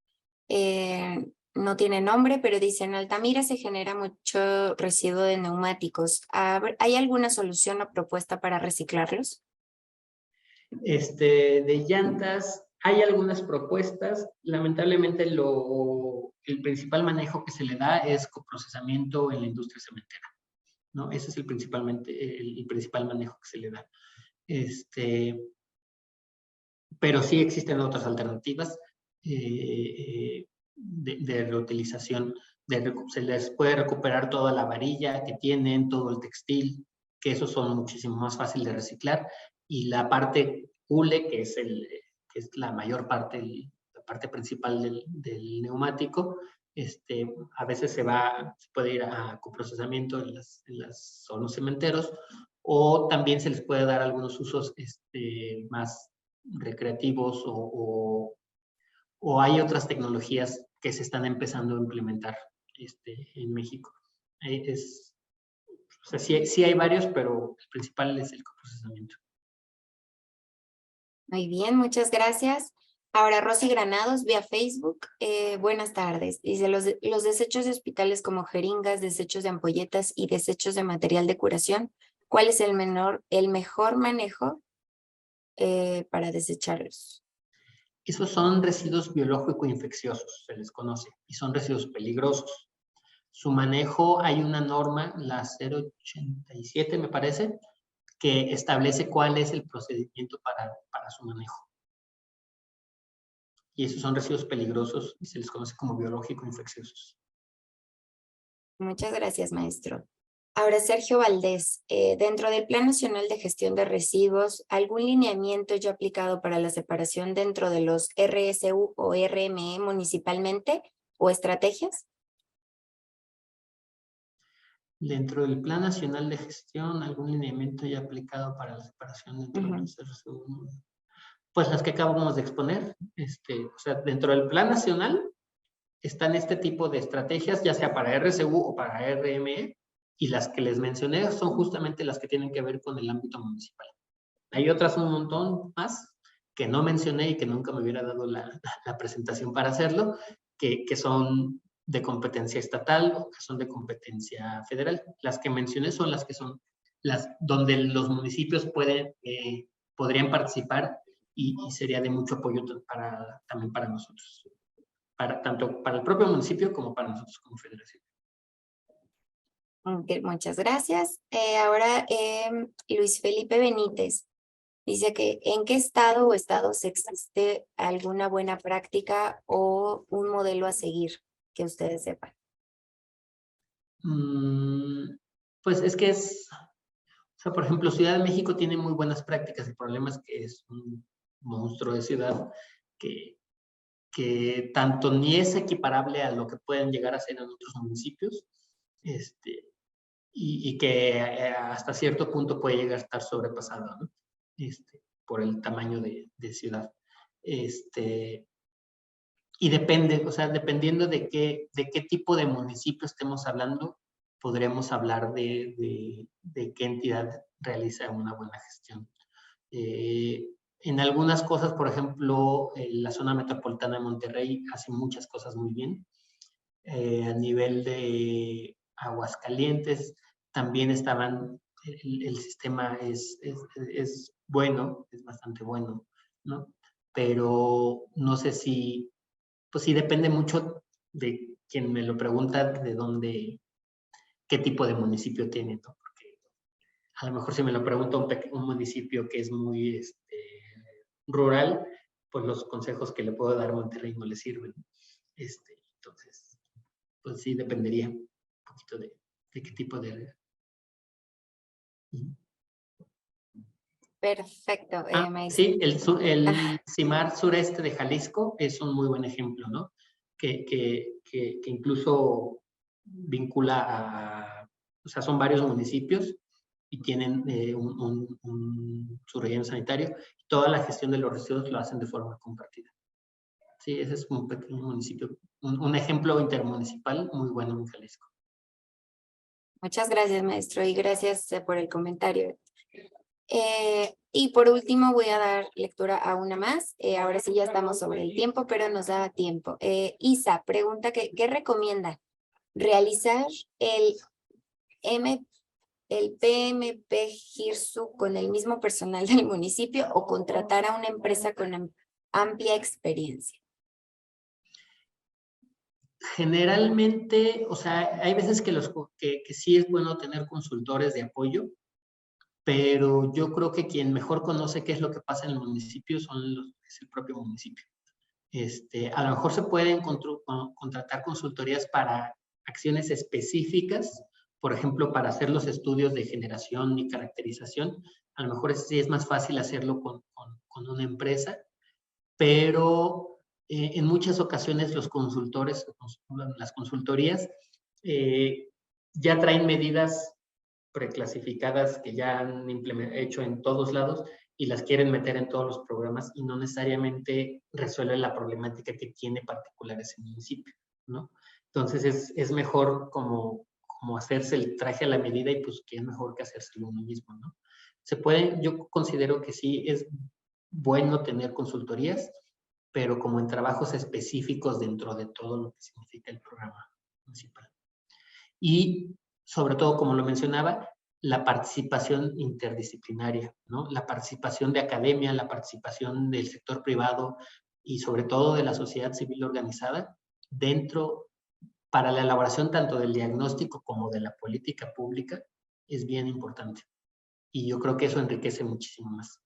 Speaker 1: No tiene nombre, pero dice, en Altamira se genera mucho residuo de neumáticos. ¿Hay alguna solución o propuesta para reciclarlos?
Speaker 4: De llantas, hay algunas propuestas. Lamentablemente, el principal manejo que se le da es coprocesamiento en la industria cementera, ¿no? Ese es el principal manejo que se le da. Pero sí existen otras alternativas de reutilización. Se les puede recuperar toda la varilla que tienen, todo el textil, que esos son muchísimo más fáciles de reciclar. Y la parte hule, que es la mayor parte, la parte principal del neumático, a veces se puede ir a coprocesamiento en las zonas cementeros, o también se les puede dar algunos usos más recreativos, o hay otras tecnologías que se están empezando a implementar en México. O sea, sí hay varios, pero el principal es el coprocesamiento.
Speaker 1: Muy bien, muchas gracias. Ahora, Rosy Granados, vía Facebook. Buenas tardes. Dice, los desechos de hospitales como jeringas, desechos de ampolletas y desechos de material de curación, ¿cuál es el mejor manejo para desecharlos?
Speaker 4: Esos son residuos biológico-infecciosos, se les conoce, y son residuos peligrosos. Su manejo, hay una norma, la 087 me parece, que establece cuál es el procedimiento para su manejo. Y esos son residuos peligrosos y se les conoce como biológico-infecciosos.
Speaker 1: Muchas gracias, maestro. Ahora, Sergio Valdés, dentro del Plan Nacional de Gestión de Residuos, ¿algún lineamiento ya aplicado para la separación dentro de los RSU o RME municipalmente o estrategias?
Speaker 4: Dentro del Plan Nacional de Gestión, ¿algún lineamiento ya aplicado para la separación dentro de los RSU? Pues las que acabamos de exponer. O sea, dentro del Plan Nacional están este tipo de estrategias, ya sea para RSU o para RME, y las que les mencioné son justamente las que tienen que ver con el ámbito municipal. Hay otras un montón más que no mencioné y que nunca me hubiera dado la presentación para hacerlo, que son de competencia estatal o que son de competencia federal. Las que mencioné son las que son las donde los municipios podrían participar y sería de mucho apoyo también para nosotros. Tanto para el propio municipio como para nosotros como federación.
Speaker 1: Okay, muchas gracias. Ahora, Luis Felipe Benítez dice que ¿en qué estado o estados existe alguna buena práctica o un modelo a seguir que ustedes sepan?
Speaker 4: Pues es que o sea, por ejemplo, Ciudad de México tiene muy buenas prácticas. El problema es que es un monstruo de ciudad que tanto ni es equiparable a lo que pueden llegar a ser en otros municipios, y que hasta cierto punto puede llegar a estar sobrepasado, ¿no? Por el tamaño de ciudad. Y depende, o sea, dependiendo de qué tipo de municipio estemos hablando, podremos hablar de qué entidad realiza una buena gestión. En algunas cosas, por ejemplo, la zona metropolitana de Monterrey hace muchas cosas muy bien. A nivel de Aguascalientes, también el sistema es bueno, es bastante bueno, ¿no? Pero no sé si, pues sí depende mucho de quien me lo pregunta, de dónde, qué tipo de municipio tiene, ¿no? Porque a lo mejor si me lo pregunta un municipio que es muy rural, pues los consejos que le puedo dar a Monterrey no le sirven. Entonces, pues sí dependería un poquito de qué tipo de...
Speaker 1: Perfecto, maestro.
Speaker 4: Sí, el CIMAR sureste de Jalisco es un muy buen ejemplo, ¿no? Que incluso vincula o sea, son varios municipios y tienen un subrelleno sanitario. Toda la gestión de los residuos lo hacen de forma compartida. Sí, ese es un pequeño municipio, un ejemplo intermunicipal muy bueno en Jalisco.
Speaker 1: Muchas gracias, maestro, y gracias por el comentario. Y por último voy a dar lectura a una más. Ahora sí ya estamos sobre el tiempo, pero nos da tiempo. Isa pregunta que, ¿qué recomienda? ¿Realizar el PMP GIRSU con el mismo personal del municipio o contratar a una empresa con amplia experiencia?
Speaker 4: Generalmente, o sea, hay veces que sí es bueno tener consultores de apoyo, pero yo creo que quien mejor conoce qué es lo que pasa en el municipio es el propio municipio. A lo mejor se pueden contratar consultorías para acciones específicas, por ejemplo, para hacer los estudios de generación y caracterización. A lo mejor sí es más fácil hacerlo con una empresa, pero en muchas ocasiones los consultores, las consultorías, ya traen medidas preclasificadas que ya han hecho en todos lados y las quieren meter en todos los programas y no necesariamente resuelve la problemática que tiene particular ese municipio, ¿no? Entonces es mejor como hacerse el traje a la medida y pues que es mejor que hacérselo uno mismo, ¿no? Yo considero que sí es bueno tener consultorías, pero como en trabajos específicos dentro de todo lo que significa el programa municipal. Y sobre todo, como lo mencionaba, la participación interdisciplinaria, ¿no? La participación de academia, la participación del sector privado y sobre todo de la sociedad civil organizada dentro, para la elaboración tanto del diagnóstico como de la política pública, es bien importante. Y yo creo que eso enriquece muchísimo más.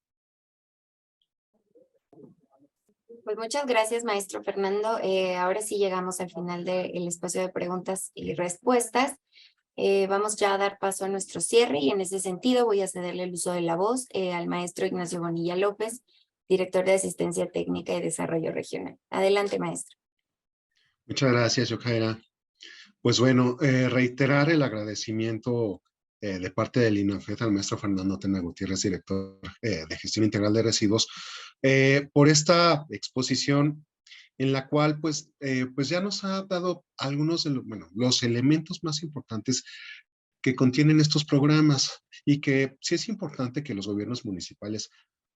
Speaker 1: Pues muchas gracias, maestro Fernando. Ahora sí llegamos al final del espacio de preguntas y respuestas. Vamos ya a dar paso a nuestro cierre y en ese sentido voy a cederle el uso de la voz al maestro Ignacio Bonilla López, director de Asistencia Técnica y Desarrollo Regional. Adelante, maestro.
Speaker 3: Muchas gracias, Yojaira. Pues bueno, reiterar el agradecimiento de parte del INAFED al maestro Fernando Tena Gutiérrez, director de Gestión Integral de Residuos, por esta exposición en la cual pues ya nos ha dado algunos de los elementos más importantes que contienen estos programas y que sí es importante que los gobiernos municipales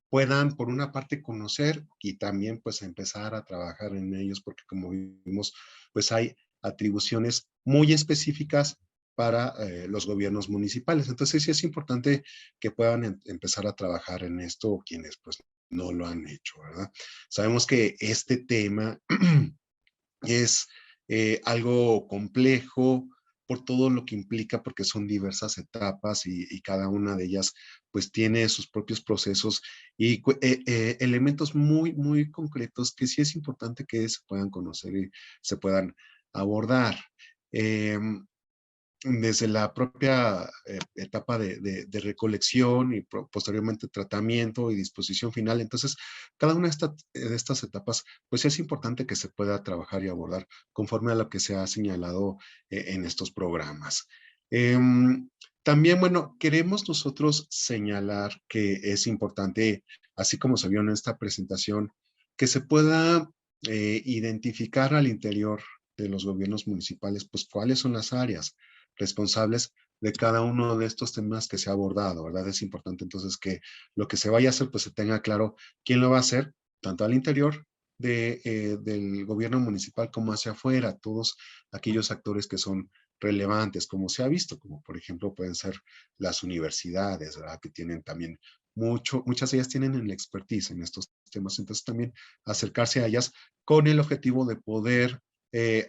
Speaker 3: puedan, por una parte, conocer y también, pues, empezar a trabajar en ellos, porque como vimos, pues, hay atribuciones muy específicas para los gobiernos municipales. Entonces, sí es importante que puedan empezar a trabajar en esto quienes, pues, no lo han hecho, ¿verdad? Sabemos que este tema es algo complejo por todo lo que implica, porque son diversas etapas y cada una de ellas pues tiene sus propios procesos y elementos muy, muy concretos que sí es importante que se puedan conocer y se puedan abordar. Desde la propia etapa de recolección y posteriormente tratamiento y disposición final. Entonces, cada una de estas etapas, pues es importante que se pueda trabajar y abordar conforme a lo que se ha señalado en estos programas. También, bueno, queremos nosotros señalar que es importante, así como se vio en esta presentación, que se pueda identificar al interior de los gobiernos municipales, pues cuáles son las áreas responsables de cada uno de estos temas que se ha abordado, ¿verdad? Es importante entonces que lo que se vaya a hacer, pues se tenga claro quién lo va a hacer, tanto al interior del gobierno municipal como hacia afuera, todos aquellos actores que son relevantes, como se ha visto, como por ejemplo pueden ser las universidades, ¿verdad? Que tienen también muchas de ellas tienen el expertise en estos temas, entonces también acercarse a ellas con el objetivo de poder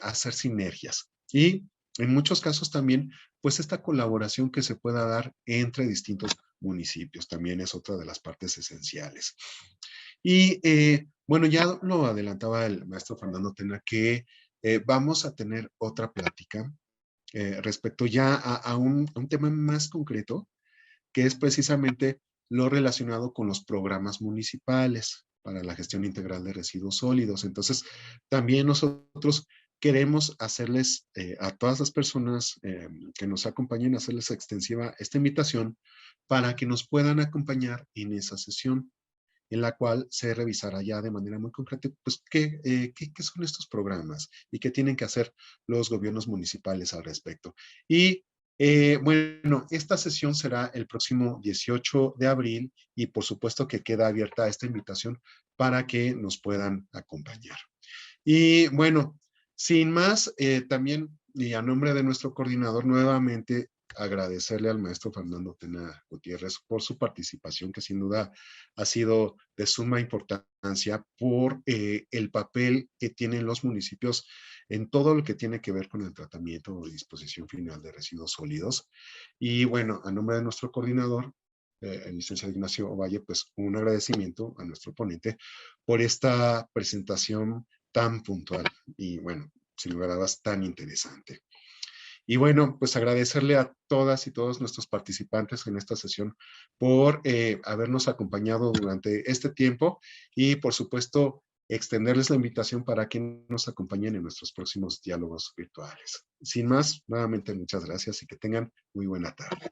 Speaker 3: hacer sinergias. Y en muchos casos también, pues esta colaboración que se pueda dar entre distintos municipios también es otra de las partes esenciales. Y bueno, ya lo adelantaba el maestro Fernando Tena que vamos a tener otra plática respecto ya a un tema más concreto, que es precisamente lo relacionado con los programas municipales para la gestión integral de residuos sólidos. Entonces, también nosotros queremos hacerles a todas las personas que nos acompañen, hacerles extensiva esta invitación para que nos puedan acompañar en esa sesión en la cual se revisará ya de manera muy concreta, pues, qué son estos programas y qué tienen que hacer los gobiernos municipales al respecto. Y bueno, esta sesión será el próximo 18 de abril y por supuesto que queda abierta esta invitación para que nos puedan acompañar. Y bueno, sin más, también y a nombre de nuestro coordinador nuevamente agradecerle al maestro Fernando Tena Gutiérrez por su participación, que sin duda ha sido de suma importancia por el papel que tienen los municipios en todo lo que tiene que ver con el tratamiento o disposición final de residuos sólidos. Y bueno, a nombre de nuestro coordinador, el licenciado Ignacio Ovalle, pues un agradecimiento a nuestro ponente por esta presentación tan puntual y bueno, sin lugar a dudas tan interesante. Y bueno, pues agradecerle a todas y todos nuestros participantes en esta sesión por habernos acompañado durante este tiempo y por supuesto extenderles la invitación para que nos acompañen en nuestros próximos diálogos virtuales. Sin más, nuevamente muchas gracias y que tengan muy buena tarde.